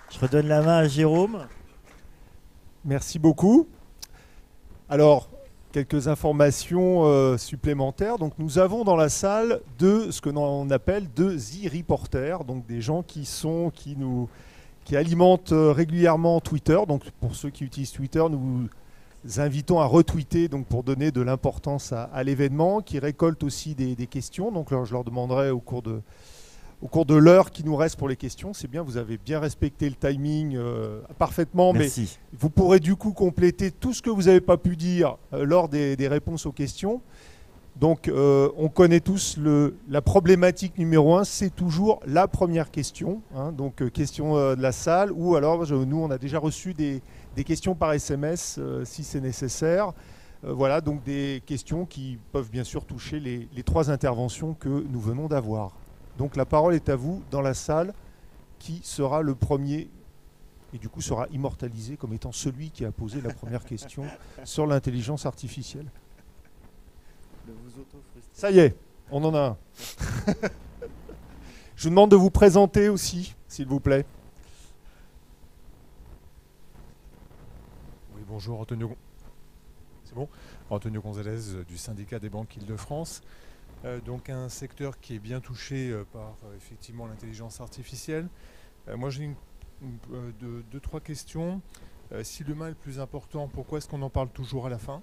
Je redonne la main à Jérôme. Merci beaucoup. Alors, quelques informations supplémentaires. Donc, nous avons dans la salle ce que l'on appelle deux e-reporters, donc des gens qui alimentent régulièrement Twitter. Donc, pour ceux qui utilisent Twitter, nous vous invitons à retweeter donc, pour donner de l'importance à l'événement, qui récoltent aussi des questions. Donc, je leur demanderai au cours de l'heure qui nous reste pour les questions. C'est bien, vous avez bien respecté le timing parfaitement, mais Merci. vous pourrez du coup compléter tout ce que vous n'avez pas pu dire lors des réponses aux questions. Donc, on connaît tous la problématique numéro un, c'est toujours la première question. Hein, donc, question de la salle, ou alors, nous, on a déjà reçu des questions par SMS si c'est nécessaire. Voilà, donc des questions qui peuvent bien sûr toucher les trois interventions que nous venons d'avoir. Donc, la parole est à vous dans la salle, qui sera le premier et du coup sera immortalisé comme étant celui qui a posé la première question sur l'intelligence artificielle. Ça y est, on en a un. Je vous demande de vous présenter aussi, s'il vous plaît. Oui, bonjour, Antonio. C'est bon? Antonio Gonzalez du syndicat des banques Île-de-France. Donc un secteur qui est bien touché par effectivement l'intelligence artificielle. Moi j'ai deux, trois questions. Si l'humain est le plus important, pourquoi est-ce qu'on en parle toujours à la fin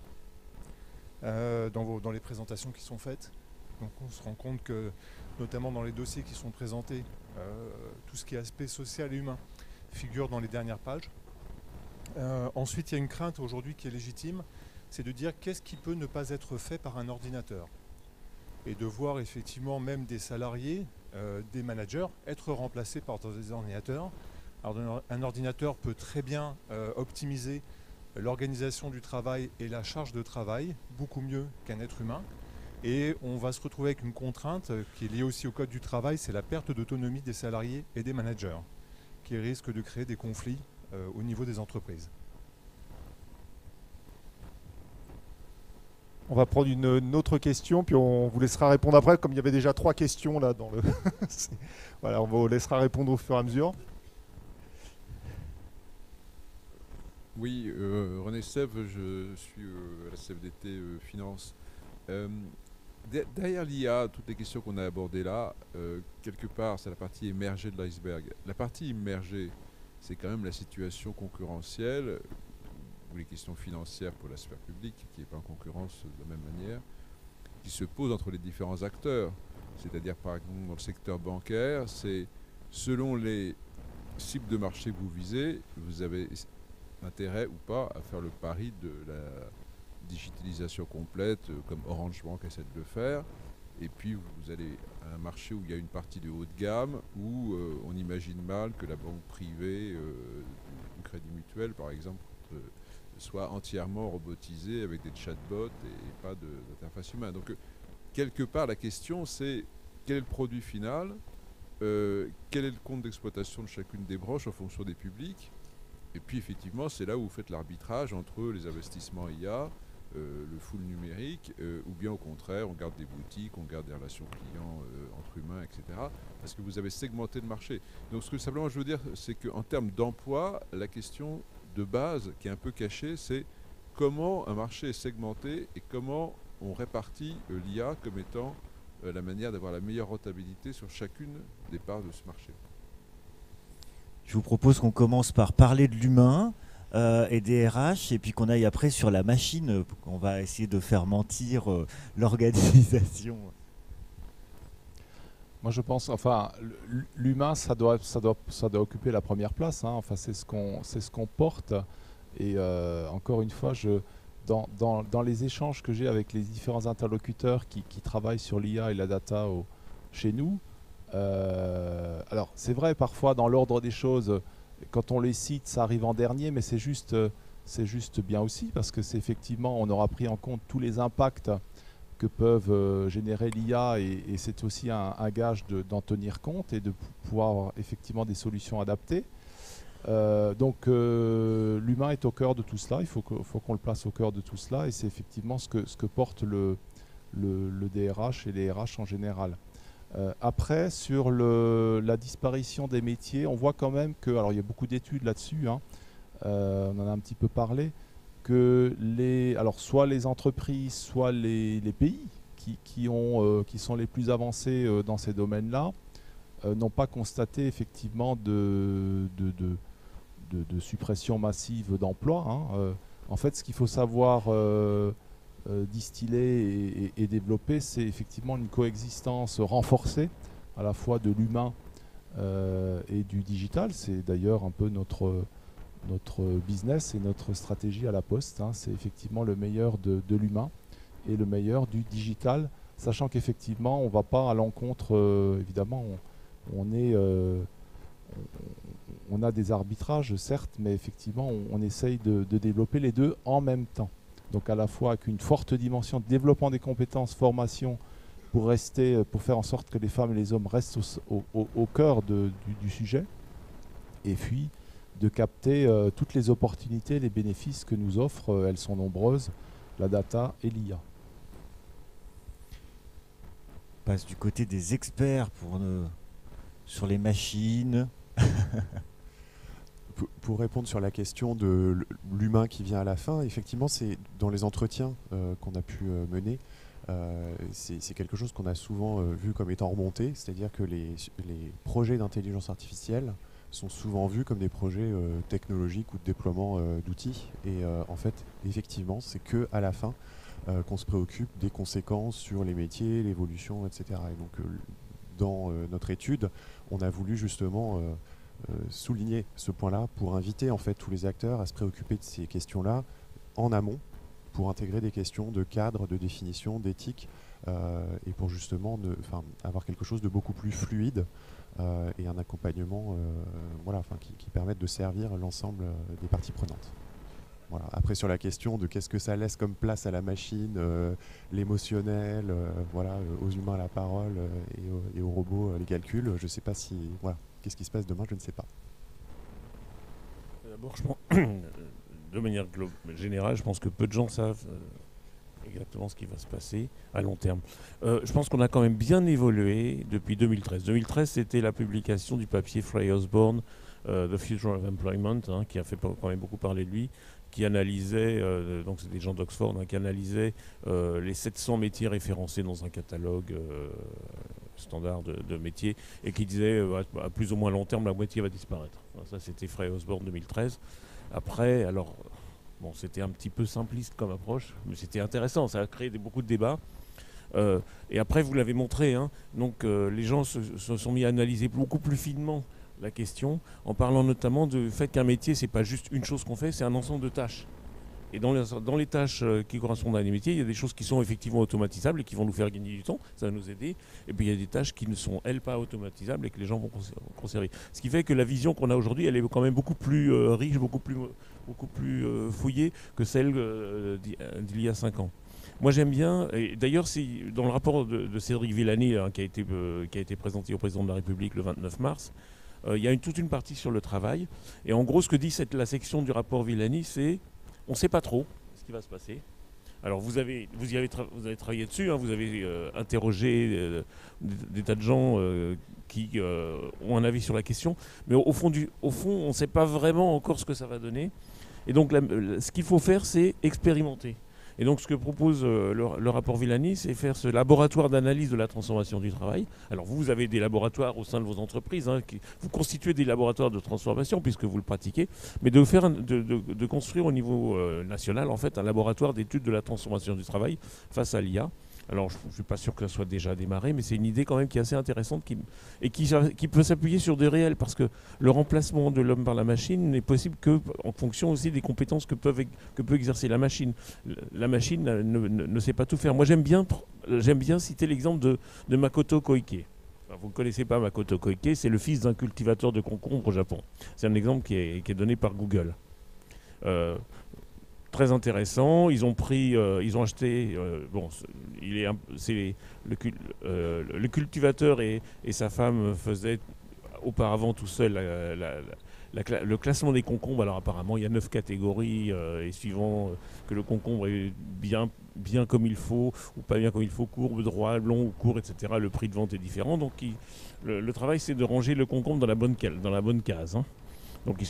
dans les présentations qui sont faites? Donc on se rend compte que, notamment dans les dossiers qui sont présentés, tout ce qui est aspect social et humain figure dans les dernières pages. Ensuite, il y a une crainte aujourd'hui qui est légitime, c'est de dire qu'est-ce qui peut ne pas être fait par un ordinateur, et de voir effectivement même des salariés, des managers, être remplacés par des ordinateurs. Alors, un ordinateur peut très bien optimiser l'organisation du travail et la charge de travail, beaucoup mieux qu'un être humain. Et on va se retrouver avec une contrainte qui est liée aussi au code du travail, c'est la perte d'autonomie des salariés et des managers, qui risque de créer des conflits au niveau des entreprises. On va prendre une autre question, puis on vous laissera répondre après, comme il y avait déjà trois questions là dans le. Voilà, on vous laissera répondre au fur et à mesure. Oui, René Sèvres, je suis à la CFDT Finance. Derrière l'IA, toutes les questions qu'on a abordées là, quelque part, c'est la partie émergée de l'iceberg. La partie immergée, c'est quand même la situation concurrentielle, ou les questions financières pour la sphère publique, qui n'est pas en concurrence de la même manière, qui se pose entre les différents acteurs. C'est-à-dire, par exemple, dans le secteur bancaire, c'est selon les cibles de marché que vous visez, vous avez intérêt ou pas à faire le pari de la digitalisation complète, comme Orange Bank essaie de le faire. Et puis vous allez à un marché où il y a une partie de haut de gamme, où on imagine mal que la banque privée du Crédit Mutuel, par exemple, soit entièrement robotisée avec des chatbots et pas d'interface humaine. Donc quelque part la question c'est quel est le produit final, quel est le compte d'exploitation de chacune des branches en fonction des publics. Et puis effectivement, c'est là où vous faites l'arbitrage entre les investissements IA, le full numérique, ou bien au contraire, on garde des boutiques, on garde des relations clients entre humains, etc. Parce que vous avez segmenté le marché. Donc ce que simplement je veux dire, c'est qu'en termes d'emploi, la question de base qui est un peu cachée, c'est comment un marché est segmenté et comment on répartit l'IA comme étant la manière d'avoir la meilleure rentabilité sur chacune des parts de ce marché. Je vous propose qu'on commence par parler de l'humain et des RH, et puis qu'on aille après sur la machine, qu'on va essayer de faire mentir l'organisation. Moi, je pense, enfin, l'humain, ça doit occuper la première place. Hein. Enfin, c'est ce qu'on porte. Et encore une fois, dans les échanges que j'ai avec les différents interlocuteurs qui travaillent sur l'IA et la data chez nous, alors c'est vrai parfois dans l'ordre des choses, quand on les cite, ça arrive en dernier, mais c'est juste bien aussi parce que c'est effectivement, on aura pris en compte tous les impacts que peuvent générer l'IA et c'est aussi un gage d'en tenir compte et de pouvoir avoir effectivement des solutions adaptées. Donc l'humain est au cœur de tout cela, il faut qu'on le place au cœur de tout cela et c'est effectivement ce que porte le DRH et les RH en général. Après, sur la disparition des métiers, on voit quand même que, alors il y a beaucoup d'études là-dessus, hein, on en a un petit peu parlé, que alors soit les entreprises, soit les pays qui sont les plus avancés dans ces domaines-là, n'ont pas constaté effectivement de suppression massive d'emplois, hein. En fait, ce qu'il faut savoir distiller et développer, c'est effectivement une coexistence renforcée à la fois de l'humain et du digital. C'est d'ailleurs un peu notre business et notre stratégie à la Poste, hein. C'est effectivement le meilleur de l'humain et le meilleur du digital, sachant qu'effectivement on ne va pas à l'encontre, évidemment on a des arbitrages certes, mais effectivement on essaye de développer les deux en même temps. Donc à la fois avec une forte dimension de développement des compétences, formation, pour faire en sorte que les femmes et les hommes restent au cœur du sujet, et puis de capter toutes les opportunités, les bénéfices que nous offrent, elles sont nombreuses, la data et l'IA. On passe du côté des experts sur les machines. Pour répondre sur la question de l'humain qui vient à la fin, effectivement, c'est dans les entretiens qu'on a pu mener, c'est quelque chose qu'on a souvent vu comme étant remonté, c'est-à-dire que les projets d'intelligence artificielle sont souvent vus comme des projets technologiques ou de déploiement d'outils. Et en fait, effectivement, c'est que à la fin qu'on se préoccupe des conséquences sur les métiers, l'évolution, etc. Et donc, dans notre étude, on a voulu justement souligner ce point-là pour inviter en fait tous les acteurs à se préoccuper de ces questions-là en amont, pour intégrer des questions de cadre, de définition, d'éthique, et pour justement avoir quelque chose de beaucoup plus fluide et un accompagnement qui permette de servir l'ensemble des parties prenantes. Voilà. Après, sur la question de qu'est-ce que ça laisse comme place à la machine, l'émotionnel, aux humains la parole et aux robots les calculs, je ne sais pas si... Voilà. Qu'est-ce qui se passe demain, je ne sais pas. D'abord, je pense, de manière générale, je pense que peu de gens savent exactement ce qui va se passer à long terme. Je pense qu'on a quand même bien évolué depuis 2013. 2013, c'était la publication du papier Frey-Osborne, The Future of Employment, hein, qui a fait quand même beaucoup parler de lui, qui analysait, donc c'est des gens d'Oxford, hein, qui analysaient les 700 métiers référencés dans un catalogue standard de métiers, et qui disait à plus ou moins long terme, la moitié va disparaître. Alors ça, c'était Frey-Osborne 2013. Après, alors, bon, c'était un petit peu simpliste comme approche, mais c'était intéressant, ça a créé beaucoup de débats. Et après, vous l'avez montré, hein, donc les gens se sont mis à analyser beaucoup plus finement la question, en parlant notamment du fait qu'un métier, c'est pas juste une chose qu'on fait, c'est un ensemble de tâches. Et dans les tâches qui correspondent à des métiers, il y a des choses qui sont effectivement automatisables et qui vont nous faire gagner du temps, ça va nous aider. Et puis il y a des tâches qui ne sont, elles, pas automatisables et que les gens vont conserver. Ce qui fait que la vision qu'on a aujourd'hui, elle est quand même beaucoup plus riche, beaucoup plus fouillée que celle d'il y a 5 ans. Moi j'aime bien, et d'ailleurs c'est dans le rapport de Cédric Villani, hein, qui a été présenté au président de la République le 29 mars, il y a toute une partie sur le travail. Et en gros, ce que dit la section du rapport Villani, c'est on ne sait pas trop ce qui va se passer. Alors vous avez travaillé dessus, hein, vous avez interrogé des tas de gens qui ont un avis sur la question, mais au fond, on ne sait pas vraiment encore ce que ça va donner. Et donc ce qu'il faut faire, c'est expérimenter. Et donc ce que propose le rapport Villani, c'est faire ce laboratoire d'analyse de la transformation du travail. Alors vous avez des laboratoires au sein de vos entreprises, hein, vous constituez des laboratoires de transformation puisque vous le pratiquez, mais de construire au niveau national en fait un laboratoire d'études de la transformation du travail face à l'IA. Alors je ne suis pas sûr que ça soit déjà démarré, mais c'est une idée quand même qui est assez intéressante qui peut s'appuyer sur des réels, parce que le remplacement de l'homme par la machine n'est possible qu'en fonction aussi des compétences que peut exercer la machine. La machine ne sait pas tout faire. Moi j'aime bien citer l'exemple de Makoto Koike. Alors, vous ne connaissez pas Makoto Koike, c'est le fils d'un cultivateur de concombres au Japon. C'est un exemple qui est donné par Google. Très intéressant. Ils ont acheté. Le cultivateur et sa femme faisaient auparavant tout seul le classement des concombres. Alors apparemment, il y a 9 catégories et suivant que le concombre est bien comme il faut ou pas bien comme il faut, courbe, droit, long ou court, etc. Le prix de vente est différent. Donc le travail, c'est de ranger le concombre dans la bonne case. Hein. Donc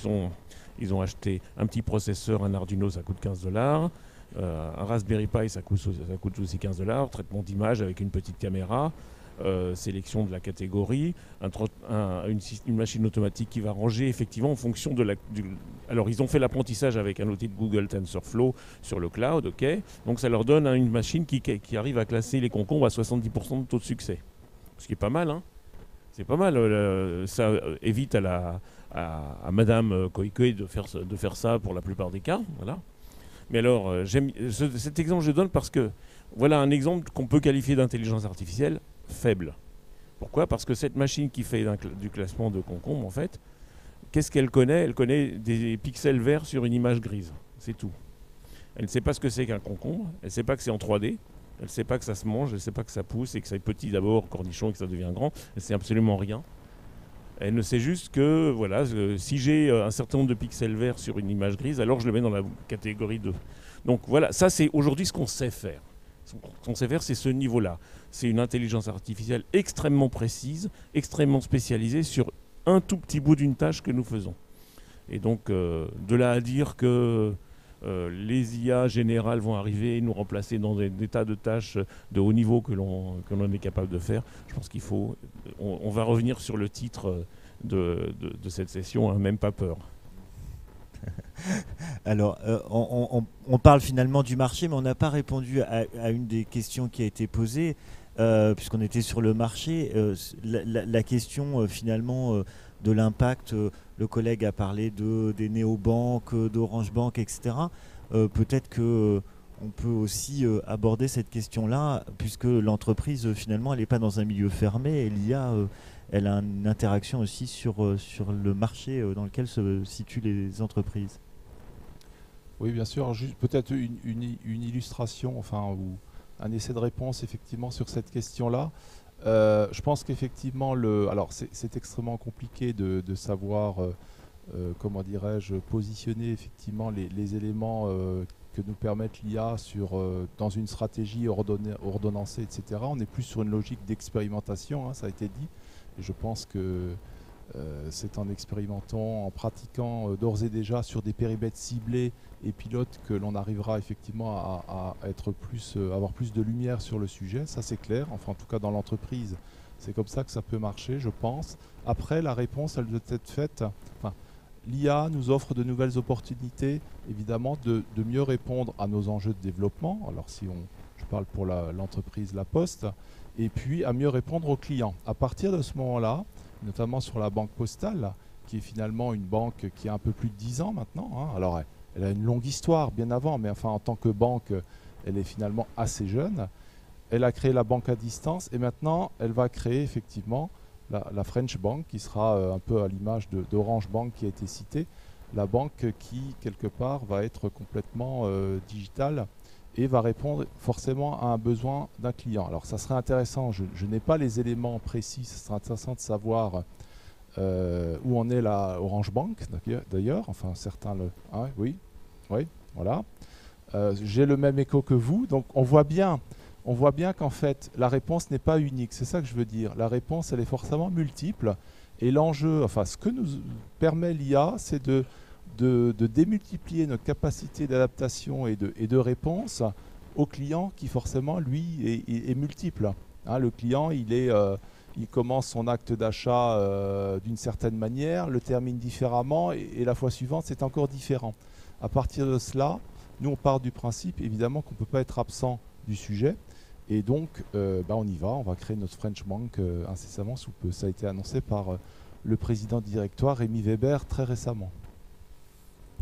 ils ont acheté un petit processeur, un Arduino, ça coûte $15. Un Raspberry Pi, ça coûte aussi $15. Traitement d'image avec une petite caméra. Sélection de la catégorie, une machine automatique qui va ranger effectivement en fonction de Alors ils ont fait l'apprentissage avec un outil de Google TensorFlow sur le cloud, ok. Donc ça leur donne une machine qui arrive à classer les concombres à 70% de taux de succès. Ce qui est pas mal, hein. C'est pas mal. Ça évite à Madame Koike de faire ça pour la plupart des cas, voilà. Mais alors, cet exemple je donne parce que voilà un exemple qu'on peut qualifier d'intelligence artificielle faible. Pourquoi ? Parce que cette machine qui fait du classement de concombres, en fait, qu'est-ce qu'elle connaît ? Elle connaît des pixels verts sur une image grise. C'est tout. Elle ne sait pas ce que c'est qu'un concombre. Elle ne sait pas que c'est en 3D. Elle ne sait pas que ça se mange. Elle ne sait pas que ça pousse et que ça est petit d'abord, cornichon, et que ça devient grand. Elle ne sait absolument rien. Elle ne sait juste que, voilà, si j'ai un certain nombre de pixels verts sur une image grise, alors je le mets dans la catégorie 2. Donc voilà, ça c'est aujourd'hui ce qu'on sait faire. Ce qu'on sait faire, c'est ce niveau-là. C'est une intelligence artificielle extrêmement précise, extrêmement spécialisée sur un tout petit bout d'une tâche que nous faisons. Et donc, de là à dire que les IA générales vont arriver et nous remplacer dans des tas de tâches de haut niveau que l'on est capable de faire, je pense qu'il faut... On va revenir sur le titre de cette session, hein, même pas peur. Alors, on parle finalement du marché, mais on n'a pas répondu à une des questions qui a été posée, puisqu'on était sur le marché. La question finalement de l'impact, le collègue a parlé des néobanques, d'Orange Bank, etc. Peut-être qu'on peut aussi aborder cette question-là, puisque l'entreprise finalement elle n'est pas dans un milieu fermé, et l'IA elle a une interaction aussi sur le marché dans lequel se situent les entreprises. Oui, bien sûr. Juste peut-être une illustration, enfin, ou un essai de réponse effectivement sur cette question-là. Je pense qu'effectivement, alors c'est extrêmement compliqué de savoir, comment dirais-je, positionner effectivement les éléments que nous permettent l'IA dans une stratégie ordonnancée, etc. On est plus sur une logique d'expérimentation, hein, ça a été dit. Et je pense que c'est en expérimentant, en pratiquant d'ores et déjà sur des périmètres ciblés et pilotes que l'on arrivera effectivement à avoir plus de lumière sur le sujet. Ça c'est clair, enfin en tout cas dans l'entreprise, c'est comme ça que ça peut marcher, je pense. Après, la réponse, elle doit être faite... L'IA nous offre de nouvelles opportunités, évidemment, de mieux répondre à nos enjeux de développement. Alors je parle pour l'entreprise La Poste, et puis à mieux répondre aux clients. À partir de ce moment-là, notamment sur la Banque Postale, qui est finalement une banque qui a un peu plus de 10 ans maintenant. Hein. Alors elle a une longue histoire bien avant, mais enfin en tant que banque, elle est finalement assez jeune. Elle a créé la banque à distance et maintenant elle va créer effectivement la French Bank, qui sera un peu à l'image d'Orange Bank qui a été citée, la banque qui quelque part va être complètement digitale et va répondre forcément à un besoin d'un client. Alors ça serait intéressant, je n'ai pas les éléments précis, ce serait intéressant de savoir où en est la Orange Bank d'ailleurs, enfin certains le... Hein, oui, voilà. J'ai le même écho que vous, donc on voit bien qu'en fait la réponse n'est pas unique, c'est ça que je veux dire. La réponse elle est forcément multiple et l'enjeu, enfin ce que nous permet l'IA, c'est de démultiplier notre capacité d'adaptation et de réponse au client qui forcément lui est multiple. Hein, le client il commence son acte d'achat d'une certaine manière, le termine différemment et la fois suivante c'est encore différent. À partir de cela, nous on part du principe évidemment qu'on ne peut pas être absent du sujet et donc on y va, on va créer notre French Bank incessamment sous peu. Ça a été annoncé par le président du directoire Rémi Weber très récemment.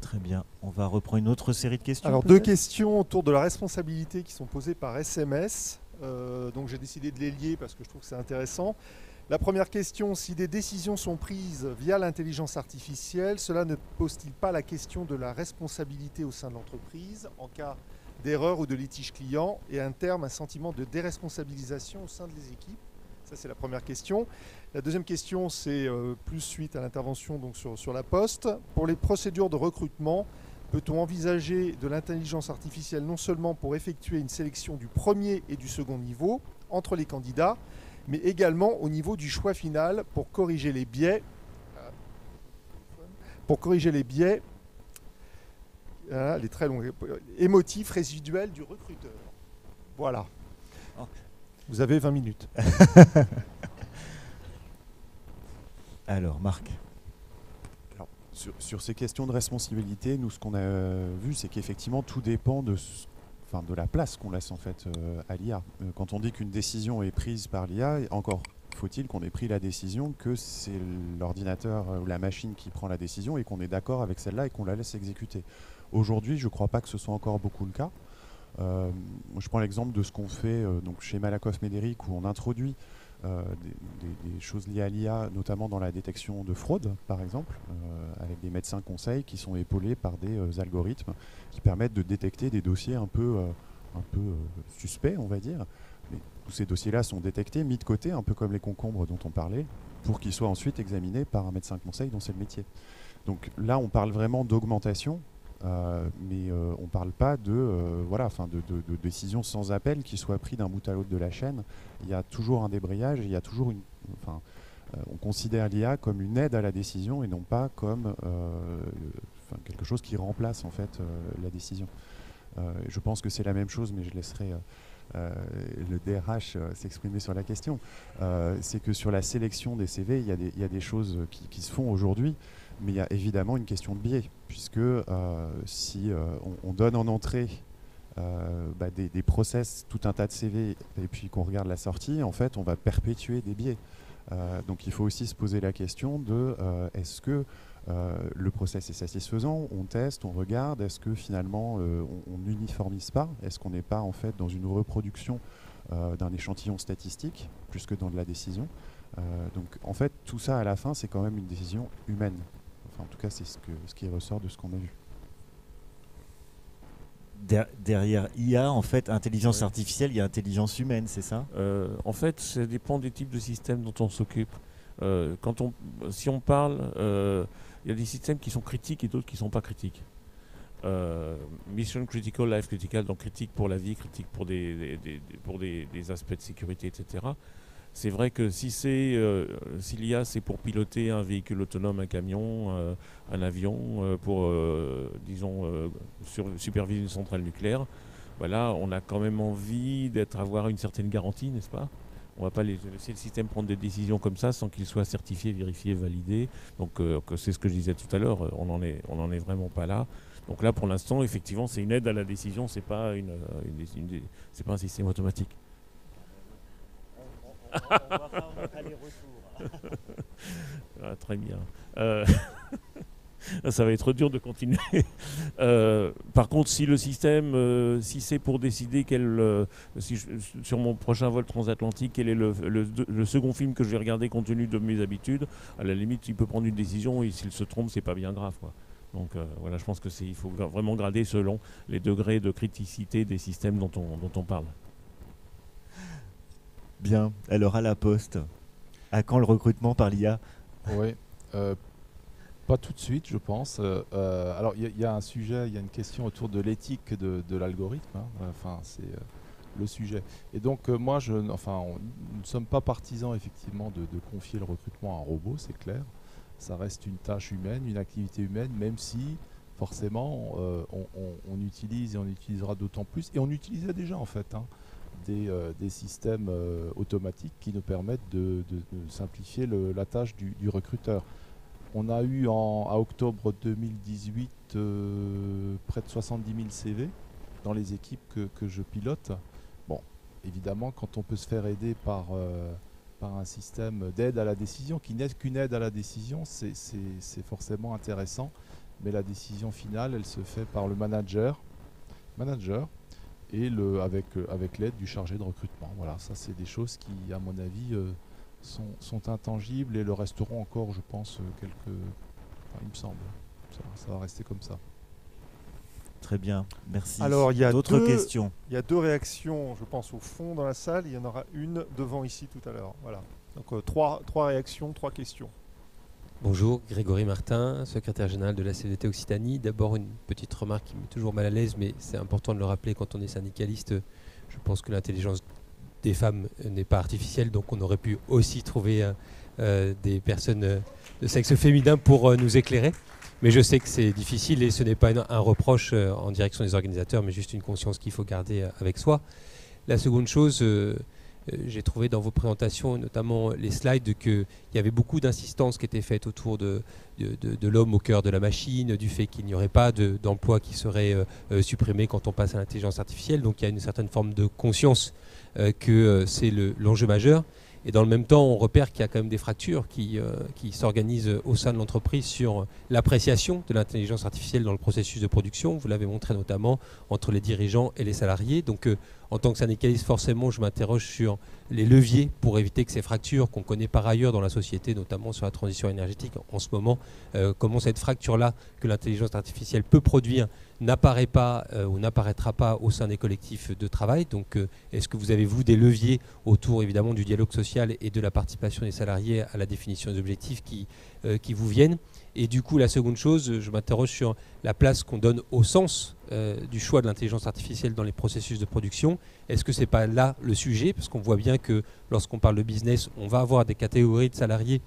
Très bien. On va reprendre une autre série de questions. Alors, deux questions autour de la responsabilité qui sont posées par SMS. Donc, j'ai décidé de les lier parce que je trouve que c'est intéressant. La première question, si des décisions sont prises via l'intelligence artificielle, cela ne pose-t-il pas la question de la responsabilité au sein de l'entreprise en cas d'erreur ou de litige client et à un terme un sentiment de déresponsabilisation au sein des équipes ? Ça, c'est la première question. La deuxième question, c'est plus suite à l'intervention donc sur la Poste. Pour les procédures de recrutement, peut-on envisager de l'intelligence artificielle non seulement pour effectuer une sélection du premier et du second niveau entre les candidats, mais également au niveau du choix final pour corriger les biais, les très longs émotifs résiduels du recruteur. Voilà. Vous avez 20 minutes. Alors, Marc. Alors, sur ces questions de responsabilité, nous, ce qu'on a vu, c'est qu'effectivement, tout dépend de la place qu'on laisse en fait à l'IA. Quand on dit qu'une décision est prise par l'IA, encore faut-il qu'on ait pris la décision que c'est l'ordinateur ou la machine qui prend la décision et qu'on est d'accord avec celle-là et qu'on la laisse exécuter. Aujourd'hui, je ne crois pas que ce soit encore beaucoup le cas. Je prends l'exemple de ce qu'on fait donc chez Malakoff Médéric, où on introduit des choses liées à l'IA, notamment dans la détection de fraude, par exemple, avec des médecins conseils qui sont épaulés par des algorithmes qui permettent de détecter des dossiers un peu suspects, on va dire. Mais tous ces dossiers-là sont détectés, mis de côté, un peu comme les concombres dont on parlait, pour qu'ils soient ensuite examinés par un médecin conseil dont c'est le métier. Donc là, on parle vraiment d'augmentation. Mais on ne parle pas de décisions sans appel qui soient prises d'un bout à l'autre de la chaîne. Il y a toujours un débrayage, il y a toujours on considère l'IA comme une aide à la décision et non pas comme quelque chose qui remplace en fait la décision. Je pense que c'est la même chose, mais je laisserai le DRH s'exprimer sur la question. C'est que sur la sélection des CV, il y a des choses qui se font aujourd'hui. Mais il y a évidemment une question de biais, puisque si on donne en entrée des process, tout un tas de CV, et puis qu'on regarde la sortie, en fait, on va perpétuer des biais. Donc il faut aussi se poser la question de est-ce que le process est satisfaisant, on teste, on regarde, est-ce que finalement on n'uniformise pas, est-ce qu'on n'est pas en fait dans une reproduction d'un échantillon statistique, plus que dans de la décision. Donc en fait, tout ça à la fin, c'est quand même une décision humaine. Enfin, en tout cas, c'est ce qui ressort de ce qu'on a vu. Derrière IA, en fait, intelligence artificielle, il y a intelligence humaine, c'est ça ? En fait, ça dépend des types de systèmes dont on s'occupe. Si on parle, il y a des systèmes qui sont critiques et d'autres qui ne sont pas critiques. Mission critical, life critical, donc critique pour la vie, critique pour des aspects de sécurité, etc. C'est vrai que si l'IA c'est pour piloter un véhicule autonome, un camion, un avion, pour superviser une centrale nucléaire, voilà, on a quand même envie avoir une certaine garantie, n'est-ce pas ? On ne va pas laisser le système prendre des décisions comme ça sans qu'il soit certifié, vérifié, validé. Donc c'est ce que je disais tout à l'heure, on n'en est vraiment pas là. Donc là pour l'instant, effectivement, c'est une aide à la décision, c'est pas c'est pas un système automatique. On va faire notre aller-retour. Très bien. Ça va être dur de continuer. Par contre, si le système, si c'est pour décider sur mon prochain vol transatlantique, quel est le second film que je vais regarder compte tenu de mes habitudes, à la limite, il peut prendre une décision et s'il se trompe, c'est pas bien grave, quoi. Donc voilà, je pense qu'il faut vraiment grader selon les degrés de criticité des systèmes dont on parle. Bien. Alors à la Poste, à quand le recrutement par l'IA ? Oui. Pas tout de suite, je pense. Alors, il y a un sujet, il y a une question autour de l'éthique de l'algorithme. Enfin, c'est le sujet. Et donc, moi, nous ne sommes pas partisans, effectivement, de confier le recrutement à un robot, c'est clair. Ça reste une tâche humaine, une activité humaine, même si, forcément, on utilise et on utilisera d'autant plus. Et on utilisait déjà, en fait, des systèmes automatiques qui nous permettent de simplifier la tâche du recruteur. On a eu à octobre 2018 près de 70 000 CV dans les équipes que je pilote. Bon, évidemment, quand on peut se faire aider par un système d'aide à la décision, qui n'est qu'une aide à la décision, c'est forcément intéressant. Mais la décision finale, elle se fait par le manager et avec l'aide du chargé de recrutement. Voilà, ça c'est des choses qui, à mon avis, sont intangibles et le resteront encore, je pense, il me semble. Ça va rester comme ça. Très bien, merci. Alors, il y a d'autres questions. Il y a 2 réactions, je pense, au fond dans la salle. Il y en aura une devant ici tout à l'heure. Voilà. Donc, 3 réactions, 3 questions. Bonjour, Grégory Martin, secrétaire général de la CGT Occitanie. D'abord, une petite remarque qui me met toujours mal à l'aise, mais c'est important de le rappeler quand on est syndicaliste. Je pense que l'intelligence des femmes n'est pas artificielle, donc on aurait pu aussi trouver des personnes de sexe féminin pour nous éclairer. Mais je sais que c'est difficile et ce n'est pas un reproche en direction des organisateurs, mais juste une conscience qu'il faut garder avec soi. La seconde chose, j'ai trouvé dans vos présentations, notamment les slides, qu'il y avait beaucoup d'insistance qui était faite autour de l'homme au cœur de la machine, du fait qu'il n'y aurait pas d'emploi qui serait supprimé quand on passe à l'intelligence artificielle. Donc il y a une certaine forme de conscience que c'est l'enjeu majeur. Et dans le même temps, on repère qu'il y a quand même des fractures qui s'organisent au sein de l'entreprise sur l'appréciation de l'intelligence artificielle dans le processus de production. Vous l'avez montré notamment entre les dirigeants et les salariés. Donc, en tant que syndicaliste, forcément, je m'interroge sur les leviers pour éviter que ces fractures qu'on connaît par ailleurs dans la société, notamment sur la transition énergétique en ce moment, comment cette fracture-là que l'intelligence artificielle peut produire n'apparaît pas ou n'apparaîtra pas au sein des collectifs de travail. Donc, est-ce que vous avez, vous, des leviers autour, évidemment, du dialogue social et de la participation des salariés à la définition des objectifs qui vous viennent? Et du coup, la seconde chose, je m'interroge sur la place qu'on donne au sens du choix de l'intelligence artificielle dans les processus de production. Est-ce que ce n'est pas là le sujet? Parce qu'on voit bien que lorsqu'on parle de business, on va avoir des catégories de salariés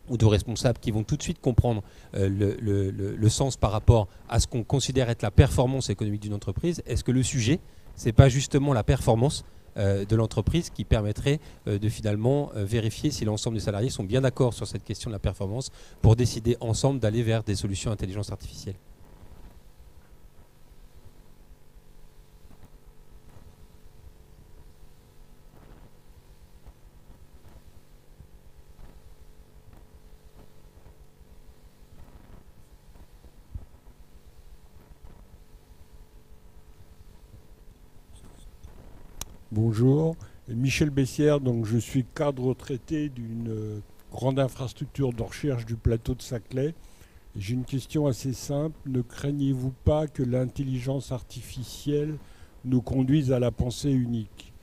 ou de responsables qui vont tout de suite comprendre le sens par rapport à ce qu'on considère être la performance économique d'une entreprise. Est-ce que le sujet, ce n'est pas justement la performance de l'entreprise qui permettrait de finalement vérifier si l'ensemble des salariés sont bien d'accord sur cette question de la performance pour décider ensemble d'aller vers des solutions d'intelligence artificielle? Bonjour, Michel Bessières, donc je suis cadre retraité d'une grande infrastructure de recherche du plateau de Saclay. J'ai une question assez simple. Ne craignez-vous pas que l'intelligence artificielle nous conduise à la pensée unique?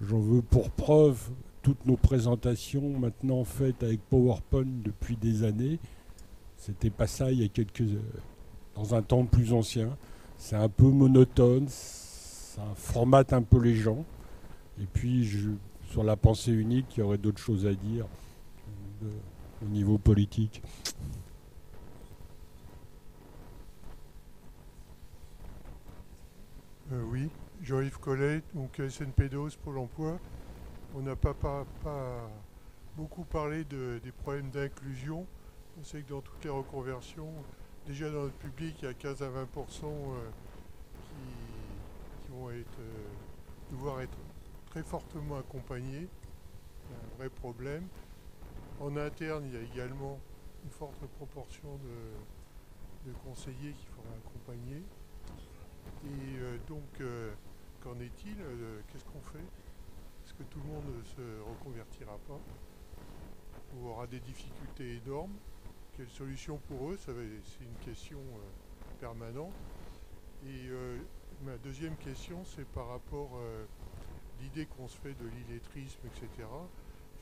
J'en veux pour preuve toutes nos présentations maintenant faites avec PowerPoint depuis des années. C'était pas ça il y a dans un temps plus ancien. C'est un peu monotone, ça formate un peu les gens. Et puis, sur la pensée unique, il y aurait d'autres choses à dire au niveau politique. Oui, Jean-Yves Collet, donc SNP-DOS pour l'emploi. On n'a pas beaucoup parlé des problèmes d'inclusion. On sait que dans toutes les reconversions, déjà dans notre public, il y a 15 à 20% qui vont devoir être très fortement accompagnés. C'est un vrai problème. En interne, il y a également une forte proportion de conseillers qu'il faudra accompagner. Et donc, qu'en est-il? Qu'est-ce qu'on fait? Est-ce que tout le monde ne se reconvertira pas ou aura des difficultés énormes? Quelle solution pour eux? C'est une question permanente. Et ma deuxième question, c'est par rapport l'idée qu'on se fait de l'illettrisme, etc.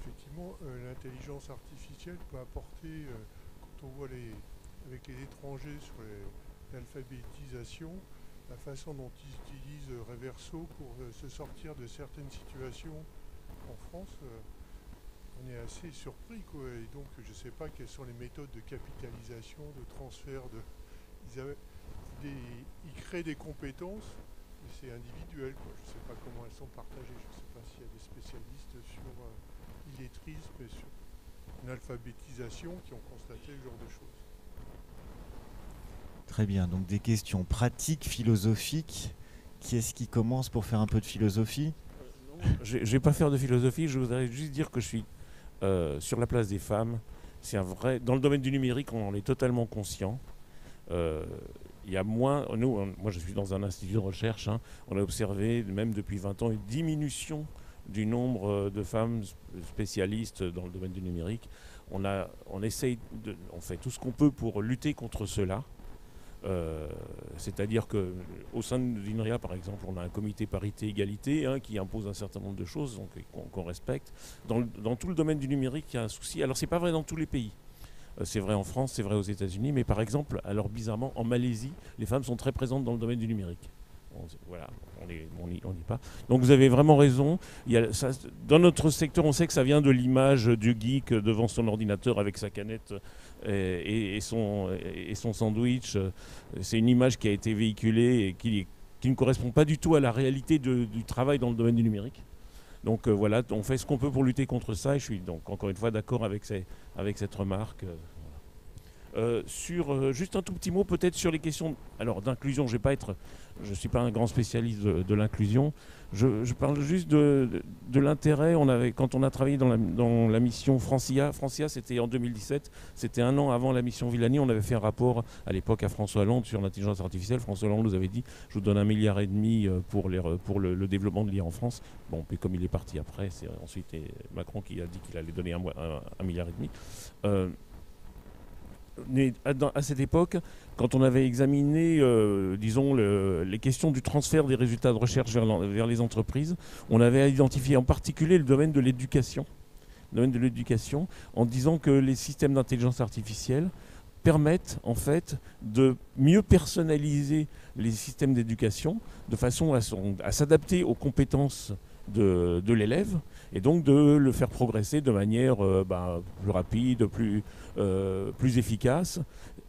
Effectivement, l'intelligence artificielle peut apporter, quand on voit avec les étrangers sur l'alphabétisation, la façon dont ils utilisent Reverso pour se sortir de certaines situations en France, on est assez surpris, quoi. Et donc, je ne sais pas quelles sont les méthodes de capitalisation, de transfert. Ils créent des compétences, mais c'est individuel, quoi. Je ne sais pas comment elles sont partagées. Je ne sais pas s'il y a des spécialistes sur l'illettrisme et sur une alphabétisation qui ont constaté ce genre de choses. Très bien, donc des questions pratiques, philosophiques. Qui est-ce qui commence pour faire un peu de philosophie? Je ne vais pas faire de philosophie, je voudrais juste dire que je suis sur la place des femmes. C'est un vrai. Dans le domaine du numérique, on en est totalement conscient. Il y a moins. Moi, je suis dans un institut de recherche. On a observé, même depuis 20 ans, une diminution du nombre de femmes spécialistes dans le domaine du numérique. On fait tout ce qu'on peut pour lutter contre cela. C'est-à-dire qu'au sein de l'INRIA, par exemple, on a un comité parité-égalité qui impose un certain nombre de choses qu'on respecte. Dans tout le domaine du numérique, il y a un souci. Alors, ce n'est pas vrai dans tous les pays. C'est vrai en France, c'est vrai aux États-Unis, mais par exemple, alors bizarrement, en Malaisie, les femmes sont très présentes dans le domaine du numérique. Voilà, on n'y est pas. Donc vous avez vraiment raison. Dans notre secteur, on sait que ça vient de l'image du geek devant son ordinateur avec sa canette et son sandwich. C'est une image qui a été véhiculée et qui ne correspond pas du tout à la réalité du travail dans le domaine du numérique. Donc voilà, on fait ce qu'on peut pour lutter contre ça et je suis donc encore une fois d'accord avec cette remarque. Juste un tout petit mot peut-être sur les questions d'inclusion. Je ne suis pas un grand spécialiste de l'inclusion. Je parle juste de l'intérêt. Quand on a travaillé dans la mission Francia, c'était en 2017, c'était un an avant la mission Villani, on avait fait un rapport à l'époque à François Hollande sur l'intelligence artificielle. François Hollande nous avait dit je vous donne 1,5 milliard pour le développement de l'IA en France. Bon, puis comme il est parti après, c'est ensuite Macron qui a dit qu'il allait donner 1,5 milliard. Mais à cette époque, quand on avait examiné, les questions du transfert des résultats de recherche vers les entreprises, on avait identifié en particulier le domaine de l'éducation. En disant que les systèmes d'intelligence artificielle permettent en fait de mieux personnaliser les systèmes d'éducation de façon à s'adapter aux compétences de l'élève et donc de le faire progresser de manière plus rapide, plus efficace.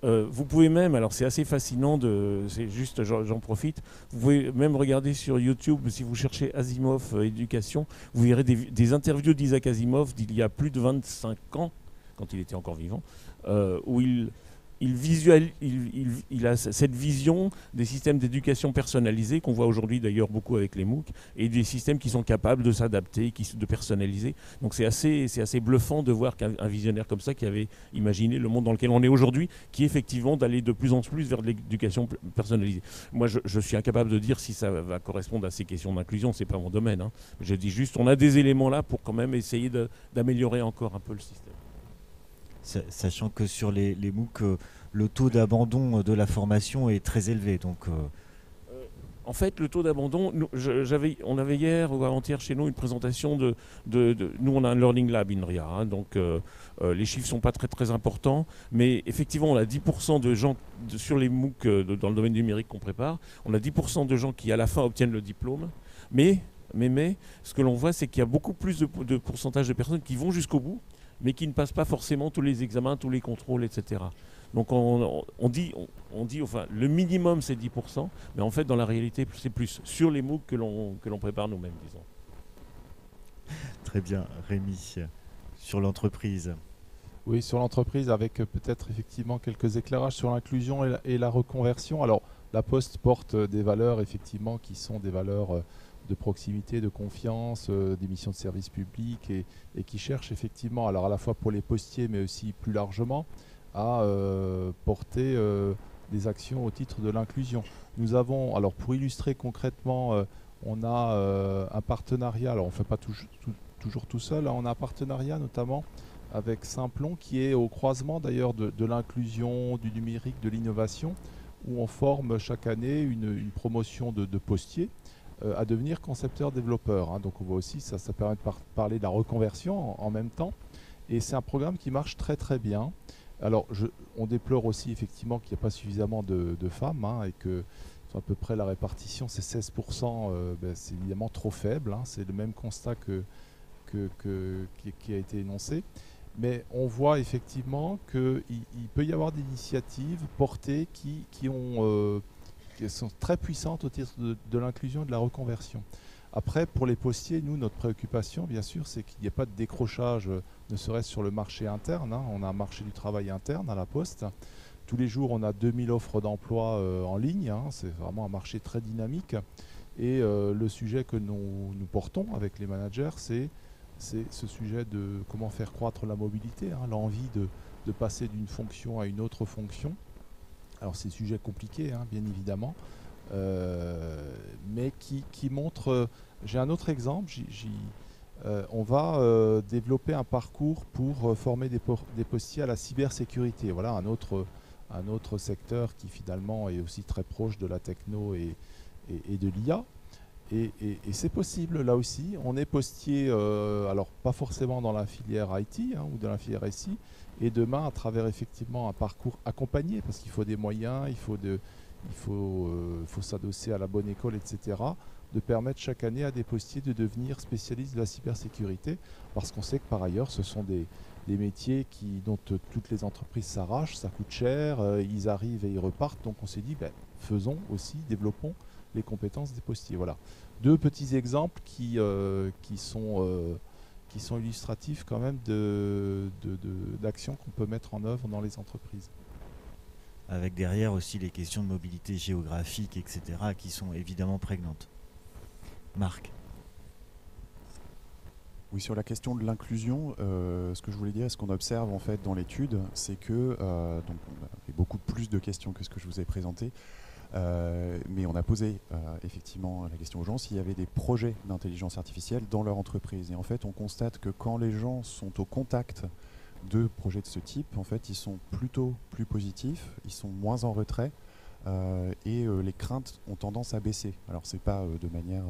Vous pouvez même, alors c'est assez fascinant, c'est juste, j'en profite, vous pouvez même regarder sur YouTube, si vous cherchez Asimov éducation, vous verrez des interviews d'Isaac Asimov d'il y a plus de 25 ans, quand il était encore vivant, où il a cette vision des systèmes d'éducation personnalisés qu'on voit aujourd'hui d'ailleurs beaucoup avec les MOOC et des systèmes qui sont capables de s'adapter, de personnaliser. Donc c'est assez bluffant de voir qu'un visionnaire comme ça qui avait imaginé le monde dans lequel on est aujourd'hui, qui est effectivement d'aller de plus en plus vers l'éducation personnalisée. Moi je suis incapable de dire si ça va correspondre à ces questions d'inclusion, c'est pas mon domaine. Je dis juste on a des éléments là pour quand même essayer d'améliorer encore un peu le système. Sachant que sur les MOOC, le taux d'abandon de la formation est très élevé. Donc, en fait, le taux d'abandon, on avait hier ou avant-hier chez nous une présentation nous on a un Learning Lab INRIA, donc les chiffres ne sont pas très très importants, mais effectivement on a 10% de gens sur les MOOC dans le domaine numérique qu'on prépare, on a 10% de gens qui à la fin obtiennent le diplôme, mais ce que l'on voit c'est qu'il y a beaucoup plus de pourcentage de personnes qui vont jusqu'au bout, mais qui ne passent pas forcément tous les examens, tous les contrôles, etc. Donc on dit, enfin, le minimum c'est 10%, mais en fait dans la réalité c'est plus sur les MOOC que l'on prépare nous-mêmes, disons. Très bien, Rémi, sur l'entreprise. Oui, sur l'entreprise, avec peut-être effectivement quelques éclairages sur l'inclusion et la reconversion. Alors, la Poste porte des valeurs effectivement qui sont des valeurs de proximité, de confiance, des missions de service public et qui cherchent effectivement, alors à la fois pour les postiers mais aussi plus largement, à porter des actions au titre de l'inclusion. Nous avons, alors pour illustrer concrètement, on a un partenariat, alors on ne fait pas toujours tout seul, on a un partenariat notamment avec Simplon qui est au croisement d'ailleurs de l'inclusion, du numérique, de l'innovation, où on forme chaque année une promotion de postiers à devenir concepteurs-développeurs. Donc on voit aussi, ça permet de parler de la reconversion en même temps. Et c'est un programme qui marche très très bien. Alors on déplore aussi effectivement qu'il n'y a pas suffisamment de femmes et que à peu près la répartition c'est 16%, c'est évidemment trop faible. C'est le même constat qui a été énoncé. Mais on voit effectivement qu'il peut y avoir des initiatives portées qui sont très puissantes au titre de l'inclusion et de la reconversion. Après, pour les postiers, nous, notre préoccupation, bien sûr, c'est qu'il n'y ait pas de décrochage, ne serait-ce sur le marché interne. On a un marché du travail interne à la Poste. Tous les jours, on a 2000 offres d'emploi en ligne. C'est vraiment un marché très dynamique. Et le sujet que nous portons avec les managers, c'est ce sujet de comment faire croître la mobilité, l'envie de passer d'une fonction à une autre fonction. Alors c'est un sujet compliqué, bien évidemment, mais qui montre... j'ai un autre exemple, on va développer un parcours pour former des postiers à la cybersécurité. Voilà un autre un autre secteur qui finalement est aussi très proche de la techno et de l'IA. Et c'est possible là aussi. On est postier, alors pas forcément dans la filière IT ou dans la filière SI, et demain à travers effectivement un parcours accompagné, parce qu'il faut des moyens, il faut s'adosser à la bonne école, etc., de permettre chaque année à des postiers de devenir spécialistes de la cybersécurité, parce qu'on sait que par ailleurs ce sont des métiers dont toutes les entreprises s'arrachent, ça coûte cher, ils arrivent et ils repartent, donc on s'est dit faisons aussi, développons les compétences des postiers. Voilà. 2 petits exemples qui sont illustratifs quand même d'actions qu'on peut mettre en œuvre dans les entreprises. Avec derrière aussi les questions de mobilité géographique, etc., qui sont évidemment prégnantes. Marc. Oui, sur la question de l'inclusion, ce que je voulais dire, ce qu'on observe en fait dans l'étude, c'est que donc on a fait beaucoup plus de questions que ce que je vous ai présenté, mais on a posé effectivement la question aux gens s'il y avait des projets d'intelligence artificielle dans leur entreprise. Et en fait, on constate que quand les gens sont au contact de projets de ce type, en fait, ils sont plutôt plus positifs, ils sont moins en retrait, et les craintes ont tendance à baisser. Alors, c'est pas de manière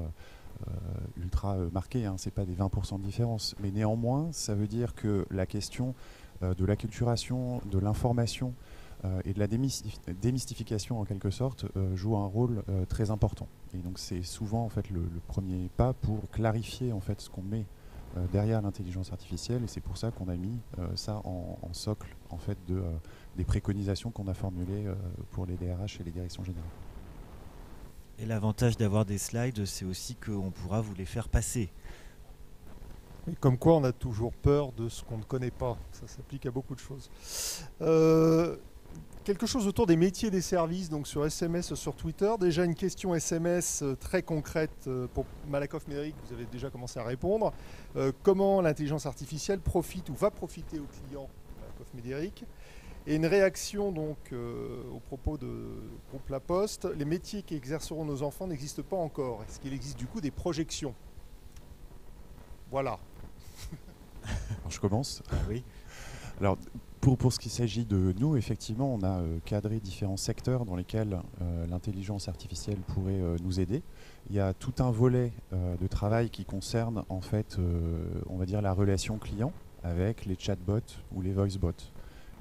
ultra marquée, c'est pas des 20% de différence, mais néanmoins, ça veut dire que la question de l'acculturation, de l'information et de la démystification en quelque sorte joue un rôle très important. Et donc c'est souvent en fait le premier pas pour clarifier en fait ce qu'on met derrière l'intelligence artificielle, et c'est pour ça qu'on a mis ça en socle en fait des préconisations qu'on a formulées pour les DRH et les directions générales. Et l'avantage d'avoir des slides, c'est aussi qu'on pourra vous les faire passer. Et comme quoi on a toujours peur de ce qu'on ne connaît pas, ça s'applique à beaucoup de choses. Quelque chose autour des métiers et des services, donc sur SMS, sur Twitter. Déjà une question SMS très concrète pour Malakoff Médéric, vous avez déjà commencé à répondre. Comment l'intelligence artificielle profite ou va profiter aux clients, Malakoff Médéric. Et une réaction donc au propos de groupe La Poste, les métiers qui exerceront nos enfants n'existent pas encore. Est-ce qu'il existe du coup des projections? Voilà. Alors, je commence. Oui. Alors, pour ce qui s'agit de nous, effectivement, on a cadré différents secteurs dans lesquels l'intelligence artificielle pourrait nous aider. Il y a tout un volet de travail qui concerne, en fait, on va dire la relation client avec les chatbots ou les voicebots.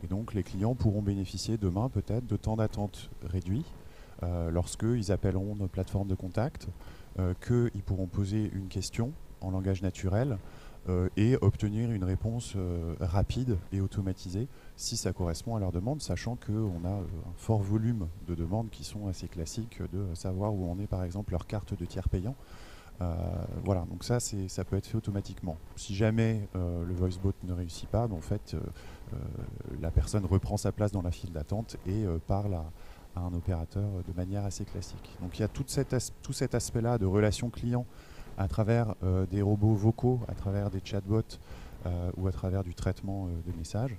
Et donc, les clients pourront bénéficier demain, peut-être, de temps d'attente réduit lorsqu'ils appelleront nos plateformes de contact, qu'ils pourront poser une question en langage naturel et obtenir une réponse rapide et automatisée si ça correspond à leur demande, sachant qu'on a un fort volume de demandes qui sont assez classiques, de savoir où en est par exemple leur carte de tiers payant. Voilà, donc ça peut être fait automatiquement. Si jamais le voicebot ne réussit pas, en fait, la personne reprend sa place dans la file d'attente et parle à un opérateur de manière assez classique. Donc il y a tout cet aspect-là de relation client à travers des robots vocaux, à travers des chatbots ou à travers du traitement de messages.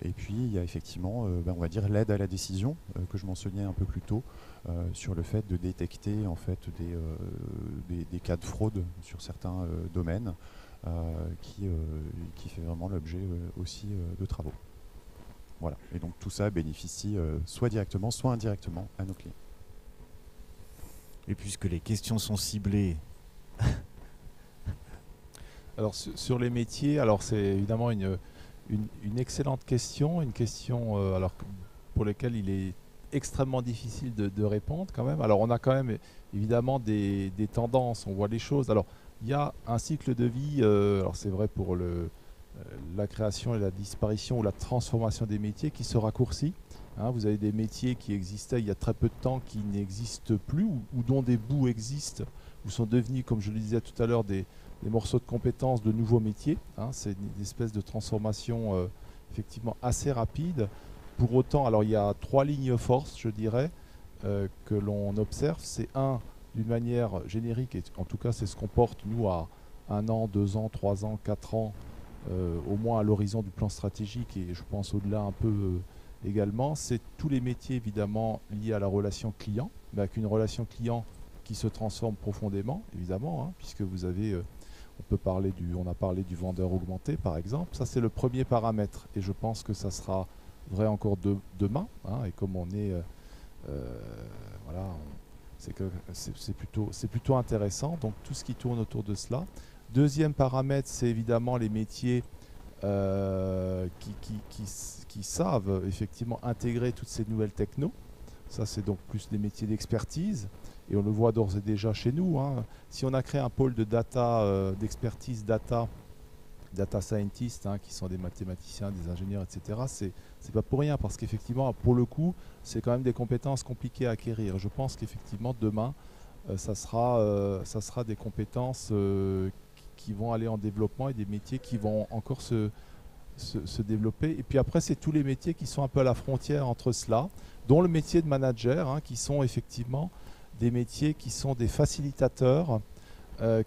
Et puis il y a effectivement, on va dire, l'aide à la décision que je mentionnais un peu plus tôt sur le fait de détecter en fait des cas de fraude sur certains domaines qui fait vraiment l'objet aussi de travaux. Voilà. Et donc tout ça bénéficie soit directement, soit indirectement à nos clients. Et puisque les questions sont ciblées. Alors sur les métiers, alors c'est évidemment une excellente question, une question alors pour laquelle il est extrêmement difficile de répondre quand même. Alors on a quand même évidemment des tendances, on voit les choses. Alors il y a un cycle de vie, alors c'est vrai pour la création et la disparition ou la transformation des métiers qui se raccourcit. Vous avez des métiers qui existaient il y a très peu de temps qui n'existent plus ou dont des bouts existent ou sont devenus, comme je le disais tout à l'heure, des morceaux de compétences de nouveaux métiers. C'est une espèce de transformation effectivement assez rapide. Pour autant, alors il y a 3 lignes forces, je dirais, que l'on observe. C'est d'une manière générique, et en tout cas c'est ce qu'on porte nous à 1 an, 2 ans, 3 ans, 4 ans, au moins à l'horizon du plan stratégique, et je pense au-delà un peu également, c'est tous les métiers évidemment liés à la relation client, mais avec une relation client qui se transforme profondément, évidemment, puisque vous avez, on a parlé du vendeur augmenté par exemple. Ça c'est le premier paramètre, et je pense que ça sera vrai encore demain, hein, et comme on est, voilà, c'est plutôt intéressant. Donc tout ce qui tourne autour de cela. Deuxième paramètre, c'est évidemment les métiers qui savent effectivement intégrer toutes ces nouvelles technos. Ça, c'est donc plus des métiers d'expertise. Et on le voit d'ores et déjà chez nous, hein. Si on a créé un pôle de data, d'expertise data scientists, hein, qui sont des mathématiciens, des ingénieurs, etc., c'est pas pour rien, parce qu'effectivement, pour le coup, c'est quand même des compétences compliquées à acquérir. Je pense qu'effectivement, demain, ça sera des compétences qui vont aller en développement et des métiers qui vont encore se développer. Et puis après, c'est tous les métiers qui sont un peu à la frontière entre cela, dont le métier de manager, hein, qui sont effectivement des métiers qui sont des facilitateurs,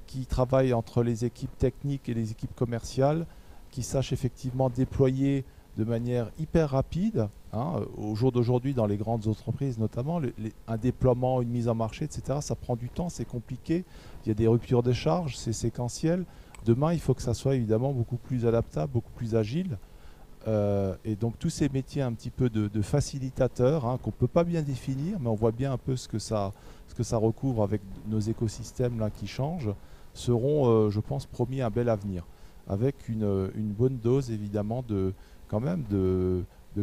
qui travaillent entre les équipes techniques et les équipes commerciales, qui sachent effectivement déployer de manière hyper rapide, hein, au jour d'aujourd'hui dans les grandes entreprises notamment, un déploiement, une mise en marché, etc., ça prend du temps, c'est compliqué, il y a des ruptures de charge, c'est séquentiel. Demain, il faut que ça soit évidemment beaucoup plus adaptable, beaucoup plus agile. Et donc tous ces métiers un petit peu de facilitateurs, hein, qu'on ne peut pas bien définir, mais on voit bien un peu ce que ça recouvre avec nos écosystèmes là, qui changent, seront, je pense, promis un bel avenir, avec une bonne dose évidemment de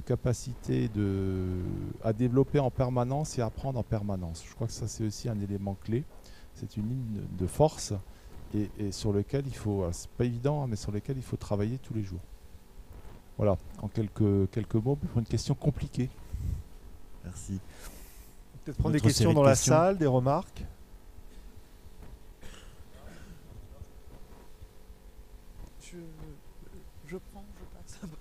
capacité à développer en permanence et à apprendre en permanence. Je crois que ça, c'est aussi un élément clé. C'est une ligne de force et sur lequel il faut, c'est pas évident, hein, mais sur lequel il faut travailler tous les jours. Voilà, en quelques mots, pour une question compliquée. Merci. Peut-être prendre des questions dans la salle, des remarques. Je prends, je passe.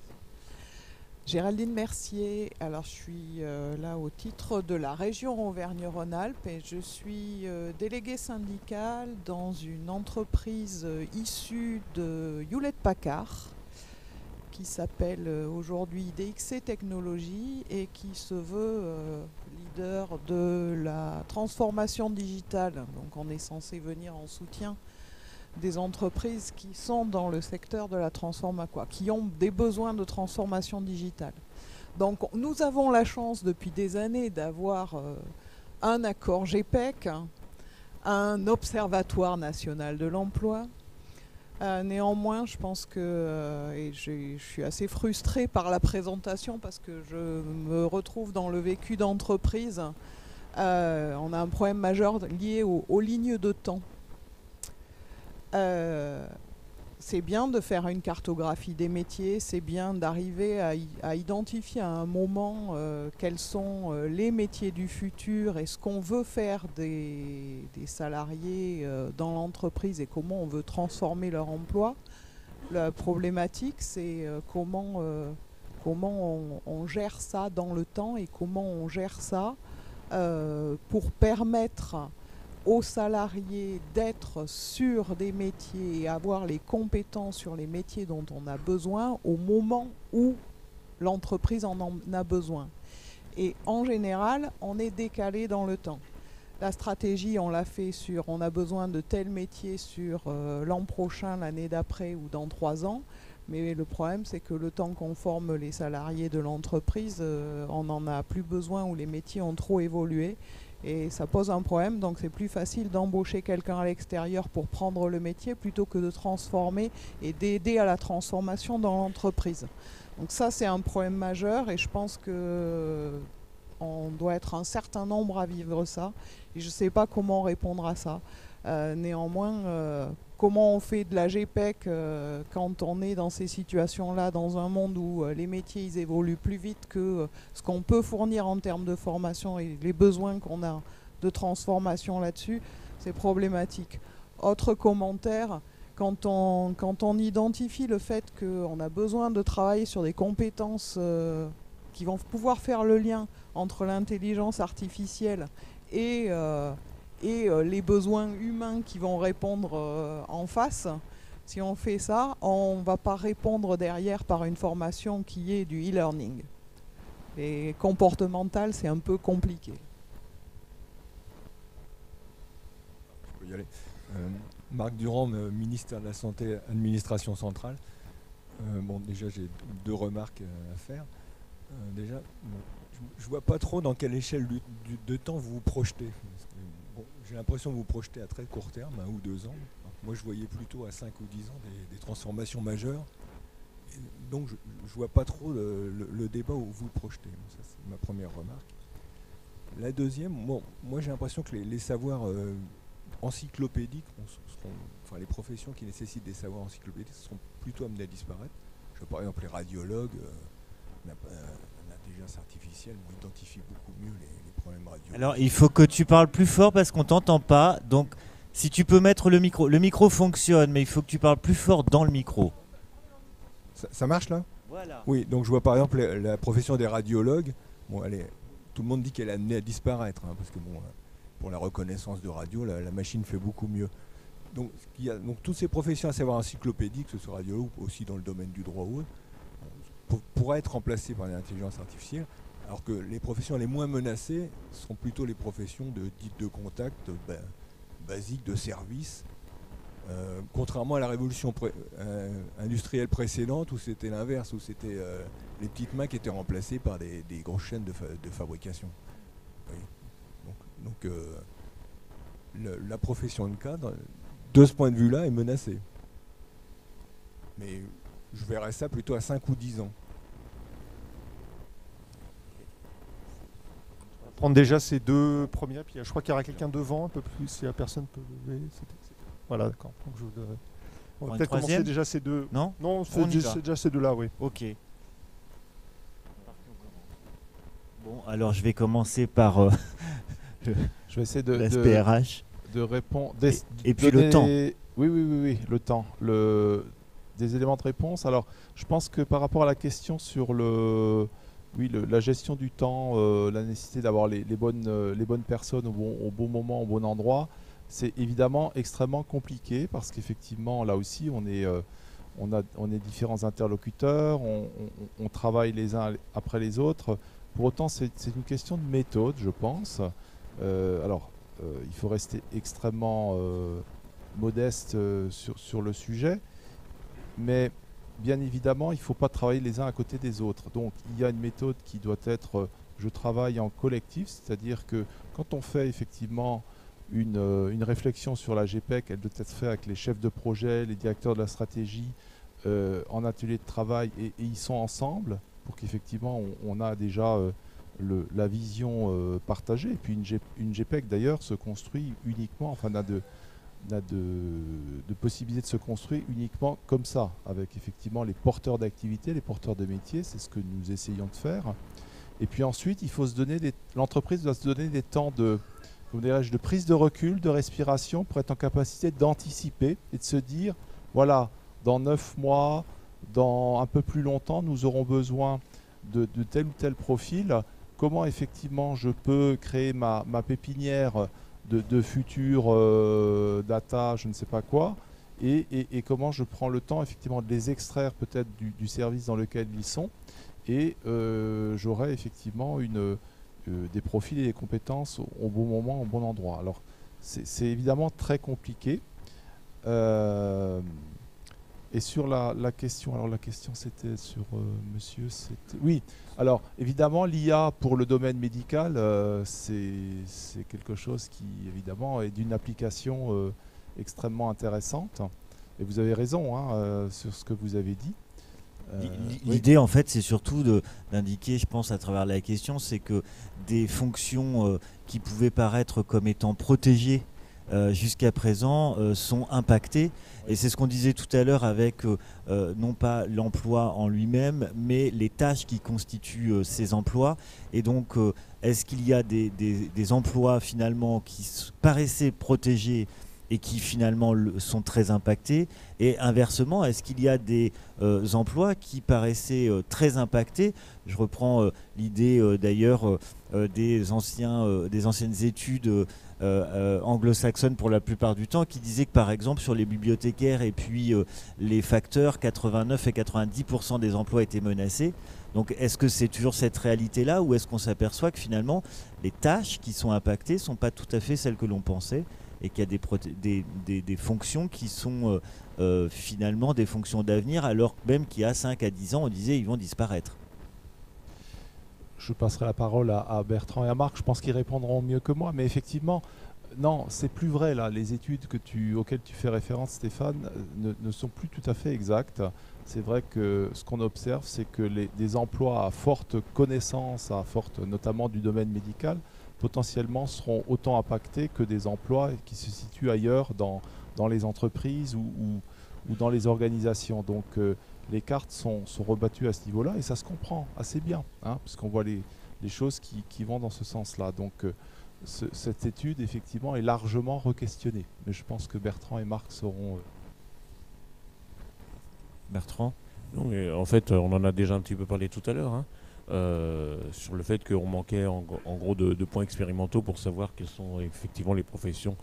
Géraldine Mercier, alors je suis là au titre de la région Auvergne-Rhône-Alpes et je suis déléguée syndicale dans une entreprise issue de Hewlett-Packard qui s'appelle aujourd'hui DXC Technologies et qui se veut leader de la transformation digitale. Donc on est censé venir en soutien des entreprises qui sont dans le secteur de la transformation, qui ont des besoins de transformation digitale. Donc nous avons la chance depuis des années d'avoir un accord GPEC, un observatoire national de l'emploi. Néanmoins, je pense que et je suis assez frustrée par la présentation parce que je me retrouve dans le vécu d'entreprise. On a un problème majeur lié aux lignes de temps. C'est bien de faire une cartographie des métiers, c'est bien d'arriver à identifier à un moment quels sont les métiers du futur et ce qu'on veut faire des salariés dans l'entreprise et comment on veut transformer leur emploi. La problématique, c'est comment on gère ça dans le temps et comment on gère ça pour permettre aux salariés d'être sur des métiers et avoir les compétences sur les métiers dont on a besoin au moment où l'entreprise en a besoin. Et en général, on est décalé dans le temps. La stratégie, on l'a fait sur on a besoin de tel métier sur l'an prochain, l'année d'après ou dans 3 ans. Mais le problème, c'est que le temps qu'on forme les salariés de l'entreprise, on n'en a plus besoin ou les métiers ont trop évolué. Et ça pose un problème, donc c'est plus facile d'embaucher quelqu'un à l'extérieur pour prendre le métier plutôt que de transformer et d'aider à la transformation dans l'entreprise. Donc ça, c'est un problème majeur et je pense que on doit être un certain nombre à vivre ça. Et je ne sais pas comment répondre à ça. Néanmoins, comment on fait de la GPEC quand on est dans ces situations-là, dans un monde où les métiers ils évoluent plus vite que ce qu'on peut fournir en termes de formation et les besoins qu'on a de transformation là-dessus, c'est problématique. Autre commentaire, quand on identifie le fait qu'on a besoin de travailler sur des compétences qui vont pouvoir faire le lien entre l'intelligence artificielle et les besoins humains qui vont répondre en face, si on fait ça, on ne va pas répondre derrière par une formation qui est du e-learning. Et comportemental, c'est un peu compliqué. Je peux y aller. Marc Durand, ministère de la Santé, administration centrale. Bon, déjà, j'ai 2 remarques à faire. Déjà, je vois pas trop dans quelle échelle de temps vous vous projetez. Bon, j'ai l'impression que vous vous projetez à très court terme, 1 ou 2 ans. Moi, je voyais plutôt à 5 ou 10 ans des transformations majeures. Et donc, je ne vois pas trop le débat où vous vous projetez. Bon, ça, c'est ma première remarque. La deuxième, moi, j'ai l'impression que les savoirs encyclopédiques, les professions qui nécessitent des savoirs encyclopédiques seront plutôt amenées à disparaître. Par exemple, les radiologues, l'intelligence artificielle identifie beaucoup mieux les problèmes radiologiques. Alors, il faut que tu parles plus fort parce qu'on t'entend pas. Donc, si tu peux mettre le micro. Le micro fonctionne, mais il faut que tu parles plus fort dans le micro. Ça marche là ? Voilà. Oui, donc je vois par exemple la profession des radiologues. Bon, tout le monde dit qu'elle est amenée à disparaître, hein, parce que pour la reconnaissance de radio, la machine fait beaucoup mieux. Donc, toutes ces professions à savoir encyclopédiques, que ce soit radiologue ou aussi dans le domaine du droit ou autre, pourraient être remplacées par l'intelligence artificielle, alors que les professions les moins menacées seront plutôt les professions dites de contact, basiques, de service, contrairement à la révolution industrielle précédente où c'était l'inverse, où c'était les petites mains qui étaient remplacées par des grosses chaînes de fabrication. Oui. Donc la profession de cadre, de ce point de vue-là, est menacée. Mais je verrais ça plutôt à 5 ou 10 ans. Prendre déjà ces deux premières, puis je crois qu'il y aura quelqu'un devant un peu plus, si la personne peut lever. Voilà, d'accord. Donc on va peut-être commencer déjà ces deux. Non, c'est déjà ces deux-là, oui. Ok. Bon, alors je vais commencer par je vais essayer l'SPRH. De répondre. Et puis le temps. Oui, le temps. Des éléments de réponse. Alors, je pense que par rapport à la question sur la gestion du temps, la nécessité d'avoir les bonnes personnes au bon moment, au bon endroit, c'est évidemment extrêmement compliqué parce qu'effectivement, là aussi, on est différents interlocuteurs, on travaille les uns après les autres. Pour autant, c'est une question de méthode, je pense. Il faut rester extrêmement modeste sur le sujet, mais bien évidemment, il ne faut pas travailler les uns à côté des autres. Donc, il y a une méthode qui doit être je travaille en collectif, c'est-à-dire que quand on fait effectivement une réflexion sur la GPEC, elle doit être faite avec les chefs de projet, les directeurs de la stratégie, en atelier de travail, et ils sont ensemble pour qu'effectivement on a déjà la vision partagée. Et puis une GPEC d'ailleurs se construit uniquement, n'a de possibilité de se construire uniquement comme ça, avec effectivement les porteurs d'activité, les porteurs de métiers, c'est ce que nous essayons de faire. Et puis ensuite, il faut l'entreprise doit se donner des temps de prise de recul, de respiration, pour être en capacité d'anticiper et de se dire, voilà, dans 9 mois, dans un peu plus longtemps, nous aurons besoin de tel ou tel profil. Comment effectivement je peux créer ma pépinière de futurs data, je ne sais pas quoi, et comment je prends le temps effectivement de les extraire peut-être du service dans lequel ils sont, et j'aurai effectivement des profils et des compétences au bon moment, au bon endroit. Alors c'est évidemment très compliqué. Et sur la question, alors la question c'était sur monsieur, oui, alors évidemment l'IA pour le domaine médical, c'est quelque chose qui évidemment est d'une application extrêmement intéressante, et vous avez raison sur ce que vous avez dit. L'idée en fait c'est surtout d'indiquer, je pense à travers la question, c'est que des fonctions qui pouvaient paraître comme étant protégées jusqu'à présent sont impactées, et c'est ce qu'on disait tout à l'heure avec non pas l'emploi en lui-même mais les tâches qui constituent ces emplois. Et donc est-ce qu'il y a des emplois finalement qui paraissaient protégés et qui finalement sont très impactés, et inversement, est-ce qu'il y a des emplois qui paraissaient très impactés? Je reprends l'idée d'ailleurs des anciennes études anglo-saxonnes pour la plupart du temps, qui disaient que par exemple sur les bibliothécaires et puis les facteurs, 89 et 90% des emplois étaient menacés. Donc est-ce que c'est toujours cette réalité-là, ou est-ce qu'on s'aperçoit que finalement les tâches qui sont impactées ne sont pas tout à fait celles que l'on pensait, et qu'il y a des fonctions qui sont finalement des fonctions d'avenir, alors même qu'il y a 5 à 10 ans, on disait ils vont disparaître? je passerai la parole à Bertrand et à Marc. Je pense qu'ils répondront mieux que moi. Mais effectivement, non, c'est plus vrai là. Les études auxquelles tu fais référence, Stéphane, ne sont plus tout à fait exactes. C'est vrai que ce qu'on observe, c'est que des emplois à forte connaissance, notamment du domaine médical, potentiellement seront autant impactés que des emplois qui se situent ailleurs dans les entreprises ou dans les organisations. Donc les cartes sont rebattues à ce niveau-là et ça se comprend assez bien, hein, puisqu'on voit les choses qui vont dans ce sens-là. Donc cette étude, effectivement, est largement re-questionnée. Mais je pense que Bertrand et Marc sauront... Bertrand ? Non, mais en fait, on en a déjà un petit peu parlé tout à l'heure, hein, sur le fait qu'on manquait en gros de points expérimentaux pour savoir quelles sont effectivement les professions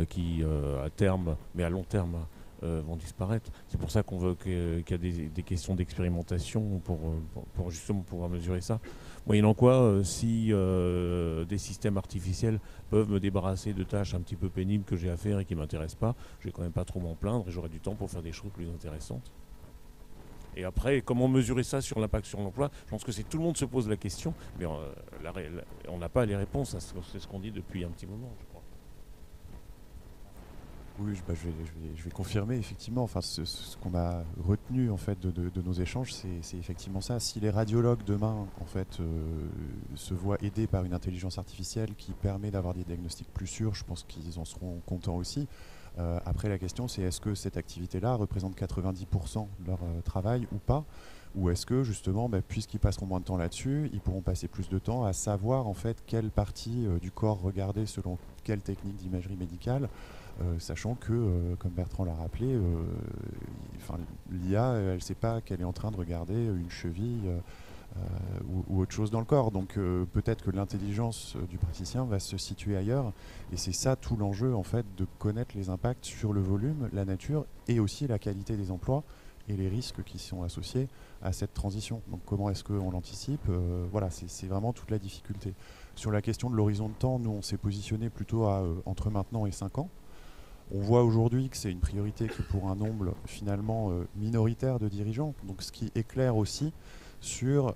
qui, à terme, mais à long terme, vont disparaître. C'est pour ça qu'on veut qu'il y a des questions d'expérimentation pour justement pouvoir mesurer ça. Moyennant quoi, si des systèmes artificiels peuvent me débarrasser de tâches un petit peu pénibles que j'ai à faire et qui ne m'intéressent pas, je vais quand même pas trop m'en plaindre et j'aurai du temps pour faire des choses plus intéressantes. Et après, comment mesurer ça sur l'impact sur l'emploi? Je pense que tout le monde se pose la question, mais on n'a pas les réponses. C'est ce qu'on dit depuis un petit moment, je crois. Oui, je vais confirmer effectivement. Enfin, ce qu'on a retenu en fait de nos échanges, c'est effectivement ça. Si les radiologues demain en fait se voient aidés par une intelligence artificielle qui permet d'avoir des diagnostics plus sûrs, je pense qu'ils en seront contents aussi. Après, la question, c'est est-ce que cette activité-là représente 90% de leur travail ou pas? Ou est-ce que, justement, puisqu'ils passeront moins de temps là-dessus, ils pourront passer plus de temps à savoir, en fait, quelle partie du corps regarder selon quelle technique d'imagerie médicale, sachant que, comme Bertrand l'a rappelé, l'IA, elle ne sait pas qu'elle est en train de regarder une cheville ou autre chose dans le corps. Donc peut-être que l'intelligence du praticien va se situer ailleurs. Et c'est ça tout l'enjeu, en fait, de connaître les impacts sur le volume, la nature et aussi la qualité des emplois et les risques qui sont associés à cette transition. Donc comment est-ce qu'on l'anticipe? Voilà, c'est vraiment toute la difficulté. Sur la question de l'horizon de temps, nous on s'est positionné plutôt à entre maintenant et 5 ans. On voit aujourd'hui que c'est une priorité que pour un nombre finalement minoritaire de dirigeants, donc ce qui éclaire aussi sur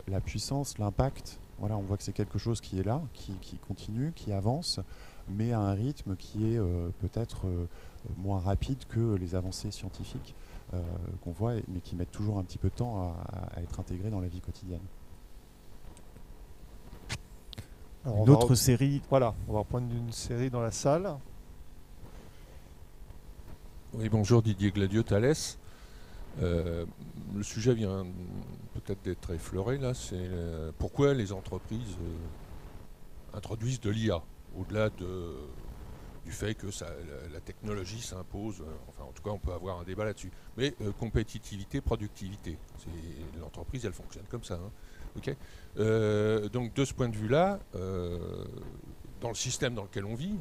la puissance, l'impact. Voilà, on voit que c'est quelque chose qui est là, qui continue, qui avance, mais à un rythme qui est peut-être moins rapide que les avancées scientifiques qu'on voit, mais qui mettent toujours un petit peu de temps à être intégrées dans la vie quotidienne. Alors, une autre série. Voilà, on va reprendre une série dans la salle. Oui, bonjour, Didier Gladieux, Thalès. Le sujet vient peut-être d'être effleuré là, c'est pourquoi les entreprises introduisent de l'IA, au-delà du fait que la technologie s'impose, enfin en tout cas on peut avoir un débat là-dessus, mais compétitivité, productivité, l'entreprise elle fonctionne comme ça. Hein. Okay, donc de ce point de vue-là, dans le système dans lequel on vit,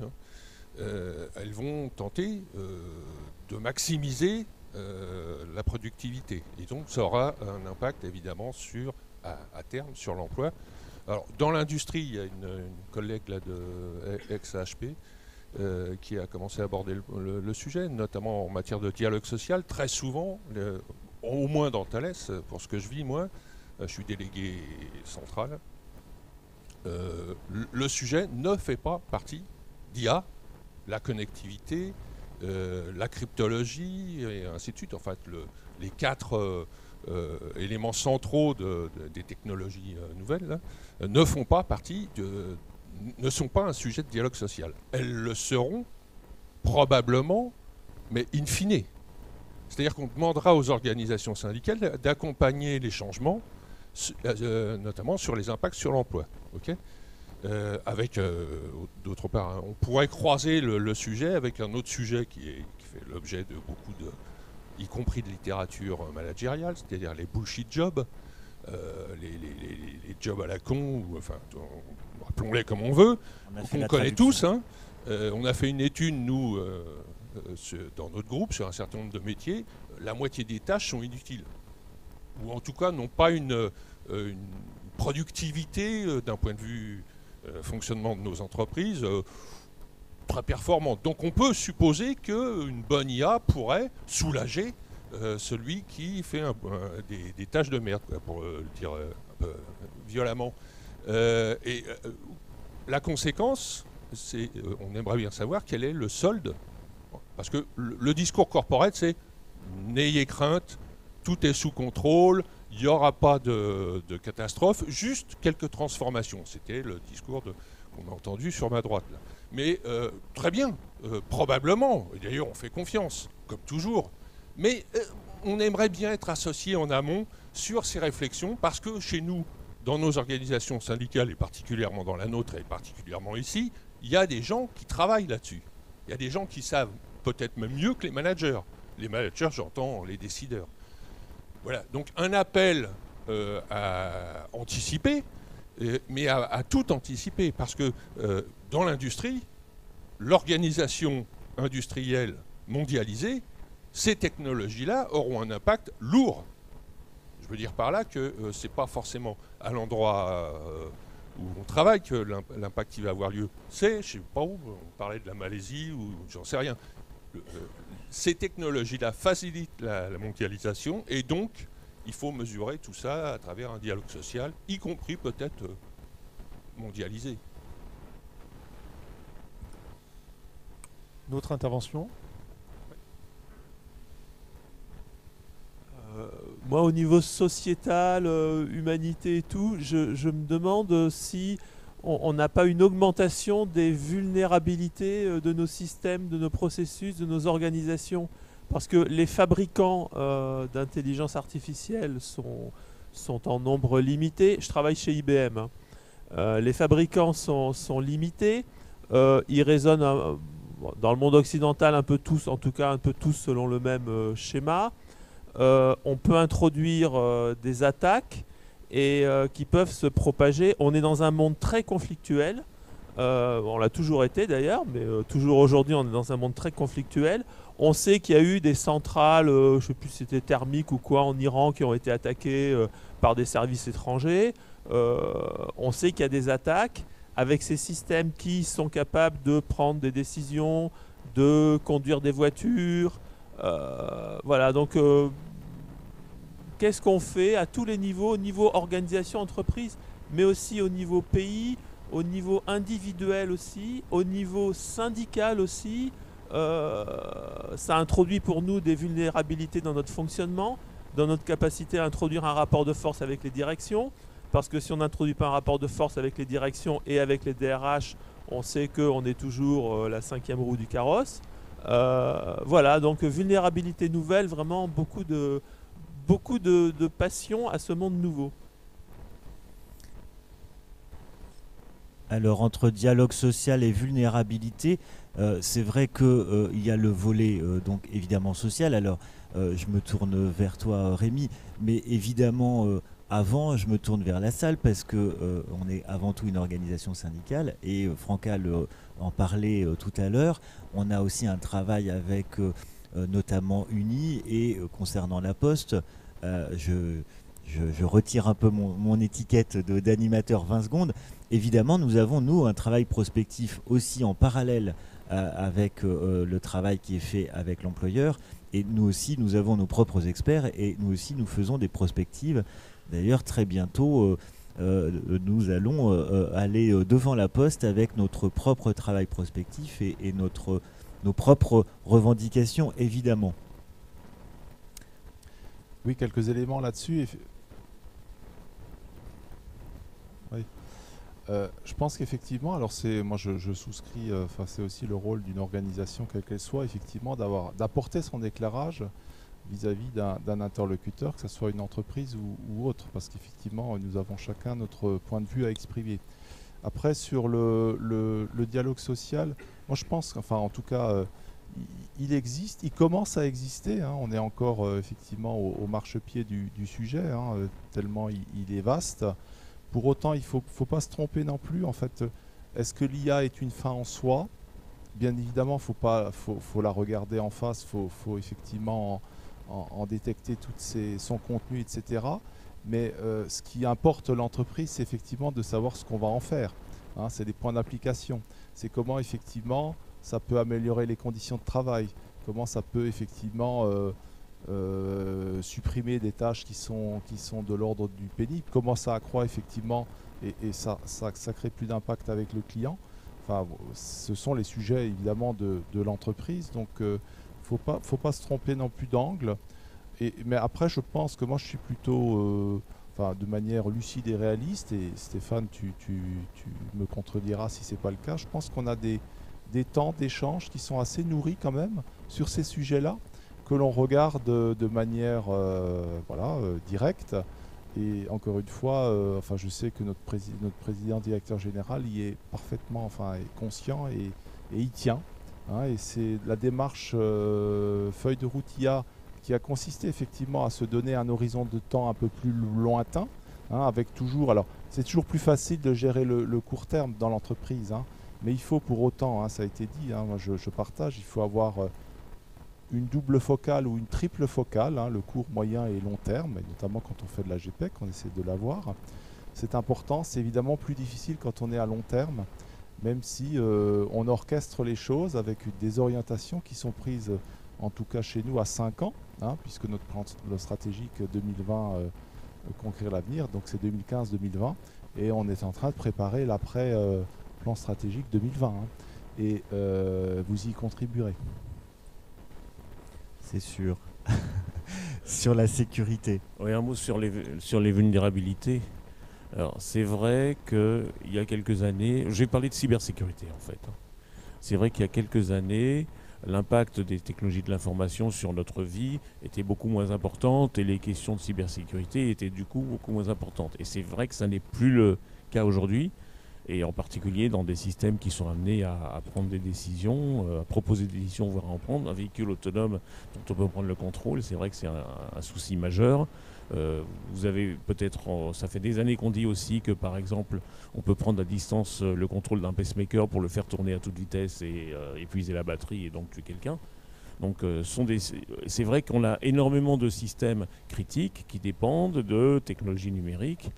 elles vont tenter de maximiser la productivité. Et donc ça aura un impact évidemment à terme sur l'emploi. Alors dans l'industrie, il y a une collègue là de ex-AHP qui a commencé à aborder le sujet, notamment en matière de dialogue social. Très souvent, au moins dans Thalès, pour ce que je vis moi, je suis délégué central, le sujet ne fait pas partie d'IA, la connectivité, la cryptologie et ainsi de suite. En fait, les 4 éléments centraux des technologies nouvelles là, ne font pas partie ne sont pas un sujet de dialogue social. Elles le seront probablement, mais in fine. C'est-à-dire qu'on demandera aux organisations syndicales d'accompagner les changements, notamment sur les impacts sur l'emploi. Okay, avec, d'autre part, hein, on pourrait croiser le sujet avec un autre sujet qui fait l'objet de beaucoup y compris de littérature managériale, c'est-à-dire les bullshit jobs, les jobs à la con, ou, enfin, appelons-les comme on veut, qu'on connaît tous. Hein. On a fait une étude, nous, dans notre groupe, sur un certain nombre de métiers. La moitié des tâches sont inutiles, ou en tout cas n'ont pas une productivité d'un point de vue fonctionnement de nos entreprises très performante. Donc on peut supposer qu'une bonne IA pourrait soulager celui qui fait des tâches de merde, quoi, pour le dire un violemment. La conséquence, c'est, on aimerait bien savoir quel est le solde. Parce que le discours corporate, c'est n'ayez crainte, tout est sous contrôle, il n'y aura pas de catastrophe, juste quelques transformations. C'était le discours qu'on a entendu sur ma droite. Là. Mais très bien, probablement, et d'ailleurs on fait confiance, comme toujours. Mais on aimerait bien être associé en amont sur ces réflexions, parce que chez nous, dans nos organisations syndicales, et particulièrement dans la nôtre, et particulièrement ici, il y a des gens qui travaillent là-dessus. Il y a des gens qui savent peut-être même mieux que les managers. Les managers, j'entends les décideurs. Voilà, donc un appel à anticiper, mais à tout anticiper, parce que dans l'industrie, l'organisation industrielle mondialisée, ces technologies-là auront un impact lourd. Je veux dire par là que ce n'est pas forcément à l'endroit où on travaille que l'impact qui va avoir lieu. C'est, je ne sais pas où, on parlait de la Malaisie ou j'en sais rien. Ces technologies-là facilitent la mondialisation et donc il faut mesurer tout ça à travers un dialogue social, y compris peut-être mondialisé. D'autres interventions ? Moi, au niveau sociétal, humanité et tout, je me demande si on n'a pas une augmentation des vulnérabilités de nos systèmes, de nos processus, de nos organisations. Parce que les fabricants d'intelligence artificielle sont en nombre limité. Je travaille chez IBM. Hein. Les fabricants sont limités. Ils résonnent dans le monde occidental un peu tous, en tout cas un peu tous selon le même schéma. On peut introduire des attaques et qui peuvent se propager. On est dans un monde très conflictuel. On l'a toujours été d'ailleurs, mais toujours aujourd'hui on est dans un monde très conflictuel. On sait qu'il y a eu des centrales, je ne sais plus si c'était thermiques ou quoi, en Iran qui ont été attaquées par des services étrangers. On sait qu'il y a des attaques avec ces systèmes qui sont capables de prendre des décisions, de conduire des voitures. Voilà, donc qu'est-ce qu'on fait à tous les niveaux, au niveau organisation, entreprise, mais aussi au niveau pays, au niveau individuel aussi, au niveau syndical aussi. Ça introduit pour nous des vulnérabilités dans notre fonctionnement, dans notre capacité à introduire un rapport de force avec les directions, parce que si on n'introduit pas un rapport de force avec les directions et avec les DRH, on sait qu'on est toujours la 5e roue du carrosse. Voilà, donc vulnérabilité nouvelle, vraiment beaucoup de passion à ce monde nouveau. Alors entre dialogue social et vulnérabilité, c'est vrai qu'il y a le volet donc évidemment social. Alors je me tourne vers toi Rémi, mais évidemment avant je me tourne vers la salle parce que on est avant tout une organisation syndicale et Franca en parlait tout à l'heure. On a aussi un travail avec notamment Uni et concernant la Poste, je retire un peu mon étiquette d'animateur 20 secondes. Évidemment, nous avons, nous, un travail prospectif aussi en parallèle avec le travail qui est fait avec l'employeur. Et nous aussi, nous avons nos propres experts et nous aussi, nous faisons des prospectives. D'ailleurs, très bientôt, nous allons aller devant la Poste avec notre propre travail prospectif et nos propres revendications, évidemment. Oui, quelques éléments là-dessus. Oui. Je pense qu'effectivement, alors moi je souscris, c'est aussi le rôle d'une organisation, quelle qu'elle soit, effectivement, d'apporter son éclairage vis-à-vis d'un interlocuteur, que ce soit une entreprise ou autre, parce qu'effectivement, nous avons chacun notre point de vue à exprimer. Après, sur le dialogue social, moi je pense, en tout cas, il existe, il commence à exister. Hein. On est encore effectivement au marchepied du sujet, hein, tellement il est vaste. Pour autant, il ne faut pas se tromper non plus. En fait, est-ce que l'IA est une fin en soi? Bien évidemment, faut la regarder en face, faut effectivement en détecter son contenu, etc. Mais ce qui importe l'entreprise, c'est effectivement de savoir ce qu'on va en faire. Hein, c'est des points d'application. C'est comment effectivement ça peut améliorer les conditions de travail, comment ça peut effectivement supprimer des tâches qui sont de l'ordre du pénible, comment ça accroît effectivement et ça crée plus d'impact avec le client. Enfin, ce sont les sujets évidemment de l'entreprise, donc faut pas se tromper non plus d'angle. Mais après, je pense que moi je suis plutôt de manière lucide et réaliste, et Stéphane, tu me contrediras si c'est pas le cas. Je pense qu'on a des temps d'échange qui sont assez nourris quand même sur ces sujets-là, que l'on regarde de manière directe. Et encore une fois, je sais que notre président directeur général y est parfaitement est conscient et y tient. Hein, et c'est la démarche feuille de route IA qui a consisté effectivement à se donner un horizon de temps un peu plus lointain, hein, avec toujours. Alors, c'est toujours plus facile de gérer le court terme dans l'entreprise, hein, mais il faut pour autant, hein, ça a été dit, hein, moi je partage, il faut avoir une double focale ou une triple focale, hein, le court, moyen et long terme, et notamment quand on fait de la GPEC, on essaie de l'avoir. C'est important, c'est évidemment plus difficile quand on est à long terme, même si on orchestre les choses avec des orientations qui sont prises, en tout cas chez nous, à 5 ans, hein, puisque notre plan stratégique 2020 Conquérir l'avenir, donc c'est 2015-2020, et on est en train de préparer l'après plan stratégique 2020, hein, et vous y contribuerez. C'est sûr. Sur la sécurité. Oui, un mot sur les vulnérabilités. Alors, c'est vrai qu'il y a quelques années, j'ai parlé de cybersécurité en fait. C'est vrai qu'il y a quelques années, l'impact des technologies de l'information sur notre vie était beaucoup moins importante et les questions de cybersécurité étaient du coup beaucoup moins importantes. Et c'est vrai que ça n'est plus le cas aujourd'hui, et en particulier dans des systèmes qui sont amenés à prendre des décisions, à proposer des décisions, voire à en prendre. Un véhicule autonome dont on peut prendre le contrôle, c'est vrai que c'est un souci majeur. Vous avez peut-être, ça fait des années qu'on dit aussi que par exemple on peut prendre à distance le contrôle d'un pacemaker pour le faire tourner à toute vitesse et épuiser la batterie et donc tuer quelqu'un. Donc c'est vrai qu'on a énormément de systèmes critiques qui dépendent de technologies numériques,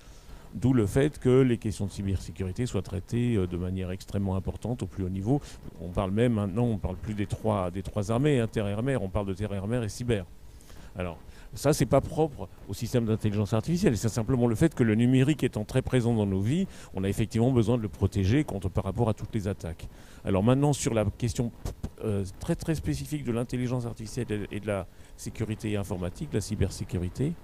d'où le fait que les questions de cybersécurité soient traitées de manière extrêmement importante au plus haut niveau. On parle même maintenant, on ne parle plus des trois armées, hein, terre, air, mer, on parle de terre, air, mer et cyber. Alors, ça, c'est pas propre au système d'intelligence artificielle. C'est simplement le fait que le numérique étant très présent dans nos vies, on a effectivement besoin de le protéger par rapport à toutes les attaques. Alors maintenant, sur la question très très spécifique de l'intelligence artificielle et de la sécurité informatique, la cybersécurité,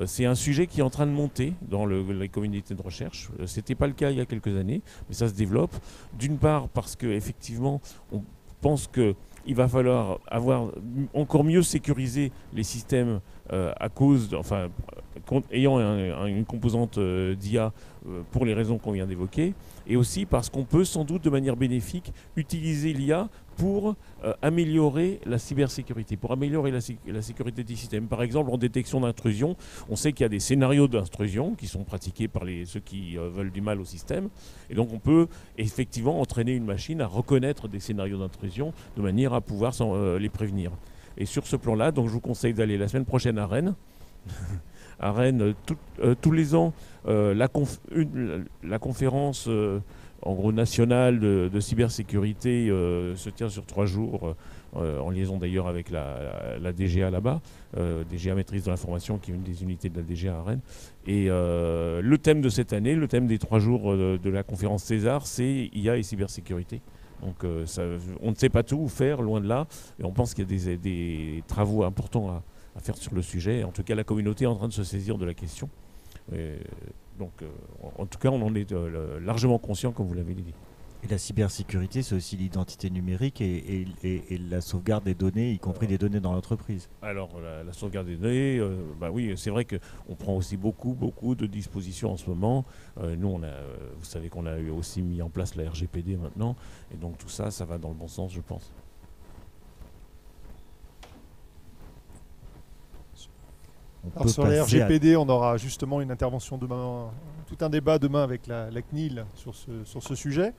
c'est un sujet qui est en train de monter dans les communautés de recherche. Ce n'était pas le cas il y a quelques années, mais ça se développe. D'une part parce qu'effectivement, on pense qu'il va falloir encore mieux sécuriser les systèmes ayant une composante d'IA pour les raisons qu'on vient d'évoquer, et aussi parce qu'on peut sans doute de manière bénéfique utiliser l'IA pour améliorer la cybersécurité, pour améliorer la sécurité des systèmes. Par exemple, en détection d'intrusion, on sait qu'il y a des scénarios d'intrusion qui sont pratiqués par ceux qui veulent du mal au système, et donc on peut effectivement entraîner une machine à reconnaître des scénarios d'intrusion de manière à pouvoir les prévenir. Et sur ce plan-là, donc je vous conseille d'aller la semaine prochaine à Rennes. À Rennes, tous les ans, la conférence en gros nationale de cybersécurité se tient sur 3 jours, en liaison d'ailleurs avec la DGA là-bas, DGA Maîtrise de l'information, qui est une des unités de la DGA à Rennes. Et le thème de cette année, le thème des 3 jours de la conférence César, c'est IA et cybersécurité. Donc on ne sait pas tout faire, loin de là, et on pense qu'il y a des travaux importants à faire sur le sujet. En tout cas, la communauté est en train de se saisir de la question. Donc, en tout cas, on en est largement conscient, comme vous l'avez dit. Et la cybersécurité, c'est aussi l'identité numérique et la sauvegarde des données, y compris des données dans l'entreprise. Alors, la sauvegarde des données, oui, c'est vrai qu'on prend aussi beaucoup de dispositions en ce moment. Nous, vous savez qu'on a aussi mis en place la RGPD maintenant, et donc tout ça, ça va dans le bon sens, je pense. Alors sur la RGPD, on aura justement une intervention demain, tout un débat demain avec la CNIL sur ce sujet.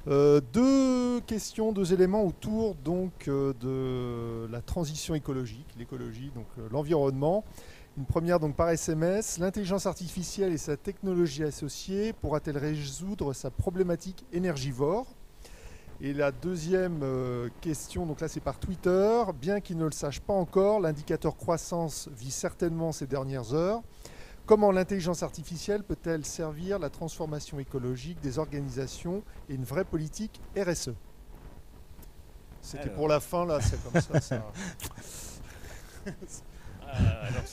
2 questions, 2 éléments autour donc de la transition écologique, l'écologie, donc l'environnement. Une première donc par SMS, l'intelligence artificielle et sa technologie associée pourra-t-elle résoudre sa problématique énergivore? Et la deuxième question, donc là c'est par Twitter. Bien qu'ils ne le sachent pas encore, l'indicateur croissance vit certainement ces dernières heures. Comment l'intelligence artificielle peut-elle servir la transformation écologique des organisations et une vraie politique RSE? C'était pour la fin, là, c'est comme ça.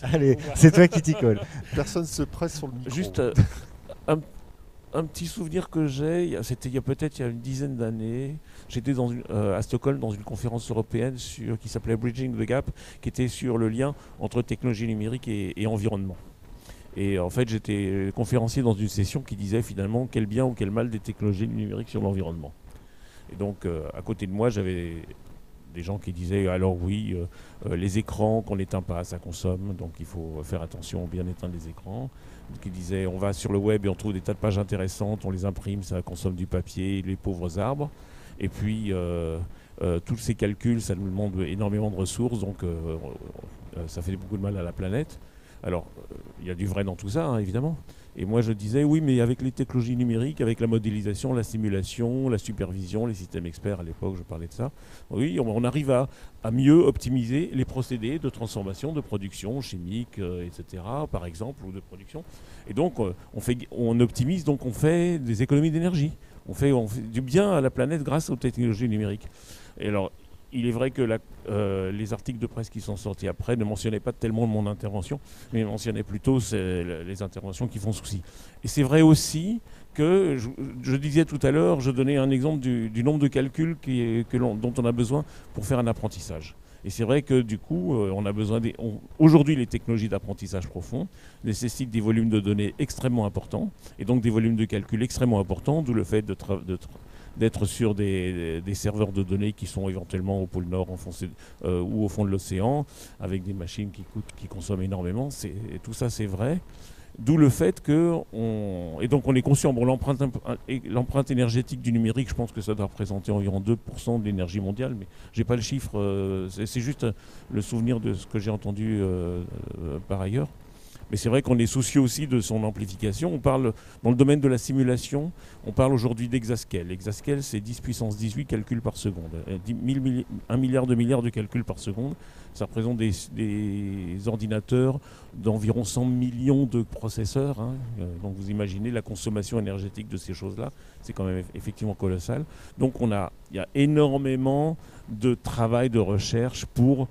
Allez, c'est toi qui t'y colle. Personne se presse sur le micro. Juste un petit souvenir que j'ai, c'était il y a peut-être une dizaine d'années, j'étais à Stockholm dans une conférence européenne qui s'appelait Bridging the Gap, qui était sur le lien entre technologie numérique et environnement. Et en fait, j'étais conférencier dans une session qui disait finalement quel bien ou quel mal des technologies numériques sur l'environnement. Et donc, à côté de moi, j'avais des gens qui disaient alors oui, les écrans qu'on n'éteint pas, ça consomme, donc il faut faire attention, bien éteindre les écrans. Qui disaient on va sur le web et on trouve des tas de pages intéressantes, on les imprime, ça consomme du papier, les pauvres arbres. Et puis tous ces calculs, ça nous demande énormément de ressources, donc ça fait beaucoup de mal à la planète. Alors, il y a du vrai dans tout ça, hein, évidemment. Et moi, je disais, oui, mais avec les technologies numériques, avec la modélisation, la simulation, la supervision, les systèmes experts, à l'époque, je parlais de ça, oui, on arrive à mieux optimiser les procédés de transformation, de production chimique, etc., par exemple, ou de production. Et donc, on optimise, donc on fait des économies d'énergie. On fait du bien à la planète grâce aux technologies numériques. Et alors, il est vrai que les articles de presse qui sont sortis après ne mentionnaient pas tellement mon intervention, mais mentionnaient plutôt les interventions qui font souci. Et c'est vrai aussi que, je disais tout à l'heure, je donnais un exemple du nombre de calculs dont on a besoin pour faire un apprentissage. Et c'est vrai que du coup, on a besoin aujourd'hui, les technologies d'apprentissage profond nécessitent des volumes de données extrêmement importants, et donc des volumes de calcul extrêmement importants, d'où le fait d'être sur des serveurs de données qui sont éventuellement au pôle Nord ou au fond de l'océan, avec des machines qui consomment énormément. Tout ça, c'est vrai. D'où le fait et donc on est conscient, bon, l'empreinte énergétique du numérique, je pense que ça doit représenter environ 2% de l'énergie mondiale, mais je n'ai pas le chiffre, c'est juste le souvenir de ce que j'ai entendu par ailleurs. Mais c'est vrai qu'on est soucieux aussi de son amplification. On parle, dans le domaine de la simulation, on parle aujourd'hui d'exascale. Exascale, c'est 10 puissance 18 calculs par seconde. 1 milliard de calculs par seconde. Ça représente des ordinateurs d'environ 100 millions de processeurs. Hein. Donc vous imaginez la consommation énergétique de ces choses-là. C'est quand même effectivement colossal. Donc il y a énormément de travail, de recherche pour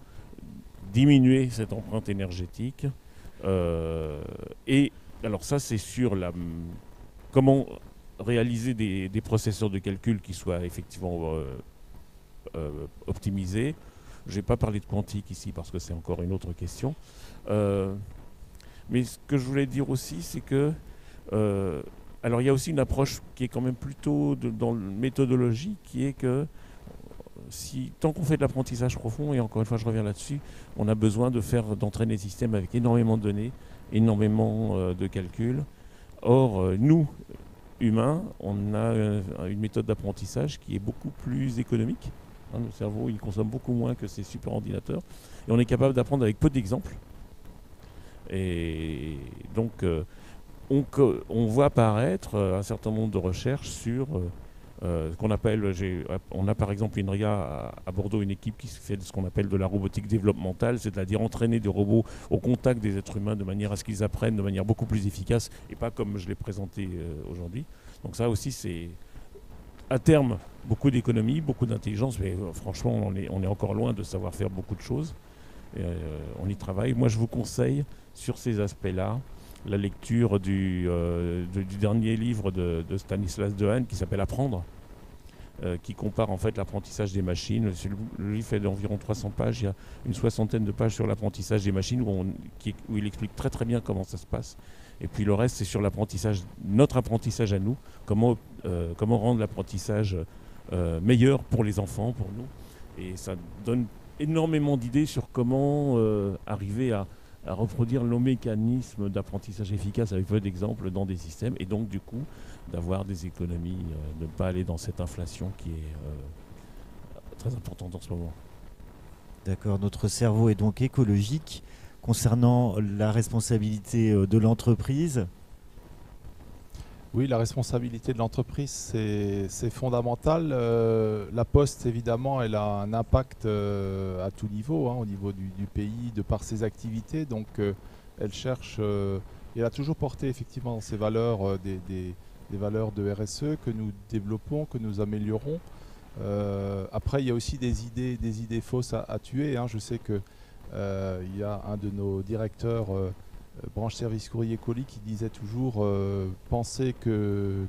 diminuer cette empreinte énergétique. Et alors ça, c'est sur comment réaliser des processeurs de calcul qui soient effectivement optimisés. Je n'ai pas parlé de quantique ici parce que c'est encore une autre question. Mais ce que je voulais dire aussi, c'est que alors il y a aussi une approche qui est quand même plutôt dans la méthodologie, qui est que tant qu'on fait de l'apprentissage profond, et encore une fois je reviens là-dessus, on a besoin d'entraîner les systèmes avec énormément de données, énormément de calculs. Or, nous, humains, on a une méthode d'apprentissage qui est beaucoup plus économique. Hein, le cerveau, il consomme beaucoup moins que ces super ordinateurs. Et on est capable d'apprendre avec peu d'exemples. Et donc, on voit apparaître un certain nombre de recherches sur... qu'on appelle, on a par exemple l'INRIA à Bordeaux une équipe qui fait ce qu'on appelle de la robotique développementale, c'est-à-dire entraîner des robots au contact des êtres humains de manière à ce qu'ils apprennent de manière beaucoup plus efficace et pas comme je l'ai présenté aujourd'hui. Donc ça aussi, c'est à terme beaucoup d'économie, beaucoup d'intelligence, mais franchement on est encore loin de savoir faire beaucoup de choses. On y travaille. Moi je vous conseille sur ces aspects-là la lecture du dernier livre de Stanislas Dehaene qui s'appelle Apprendre, qui compare en fait l'apprentissage des machines. Le livre fait d'environ 300 pages, il y a une soixantaine de pages sur l'apprentissage des machines où il explique très très bien comment ça se passe. Et puis le reste c'est sur notre apprentissage à nous, comment rendre l'apprentissage meilleur pour les enfants, pour nous. Et ça donne énormément d'idées sur comment arriver à reproduire nos mécanismes d'apprentissage efficace avec peu d'exemples dans des systèmes, et donc du coup d'avoir des économies, de ne pas aller dans cette inflation qui est très importante en ce moment. D'accord, notre cerveau est donc écologique. Concernant la responsabilité de l'entreprise, Oui, la responsabilité de l'entreprise, c'est fondamental. La Poste, évidemment, elle a un impact à tout niveau, au niveau du pays, de par ses activités. Donc, elle cherche, elle a toujours porté effectivement dans ses valeurs des valeurs de RSE que nous développons, que nous améliorons. Après, il y a aussi des idées fausses à tuer. Je sais que il y a un de nos directeurs branche service courrier colis qui disait toujours penser que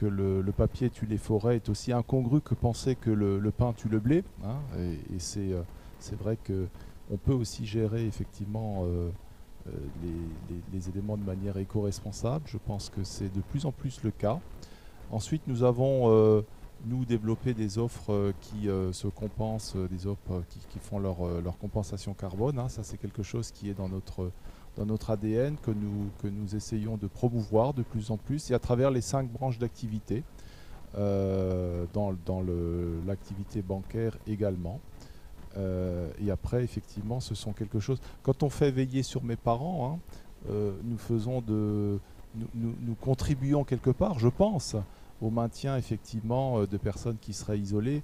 le papier tue les forêts est aussi incongru que penser que le pain tue le blé. Et c'est vrai qu'on peut aussi gérer effectivement les éléments de manière éco-responsable. Je pense que c'est de plus en plus le cas. Ensuite, nous avons nous développé des offres qui se compensent, des offres qui font leur compensation carbone. Ça, c'est quelque chose qui est dans notre ADN, que nous essayons de promouvoir de plus en plus, et à travers les 5 branches d'activité, dans l'activité bancaire également. Et après, effectivement, ce sont quelque chose... Quand on fait veiller sur mes parents, nous contribuons quelque part, je pense, au maintien effectivement de personnes qui seraient isolées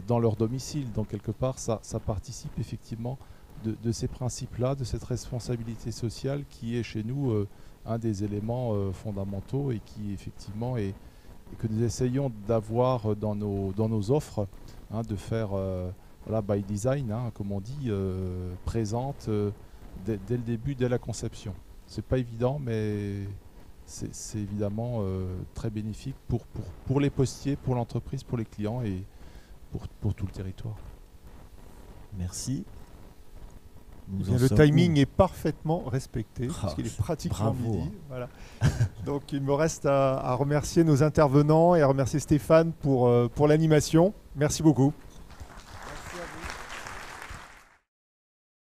dans leur domicile. Donc quelque part, ça participe effectivement de ces principes-là, de cette responsabilité sociale qui est chez nous un des éléments fondamentaux et qui effectivement est que nous essayons d'avoir dans nos offres, de faire by design, comme on dit, présente dès le début, dès la conception. C'est pas évident, mais c'est évidemment très bénéfique pour les postiers, pour l'entreprise, pour les clients et pour tout le territoire. Merci. Le timing est parfaitement respecté, parce qu'il est pratiquement bravo, midi. Voilà. Donc il me reste à remercier nos intervenants et à remercier Stéphane pour l'animation. Merci beaucoup.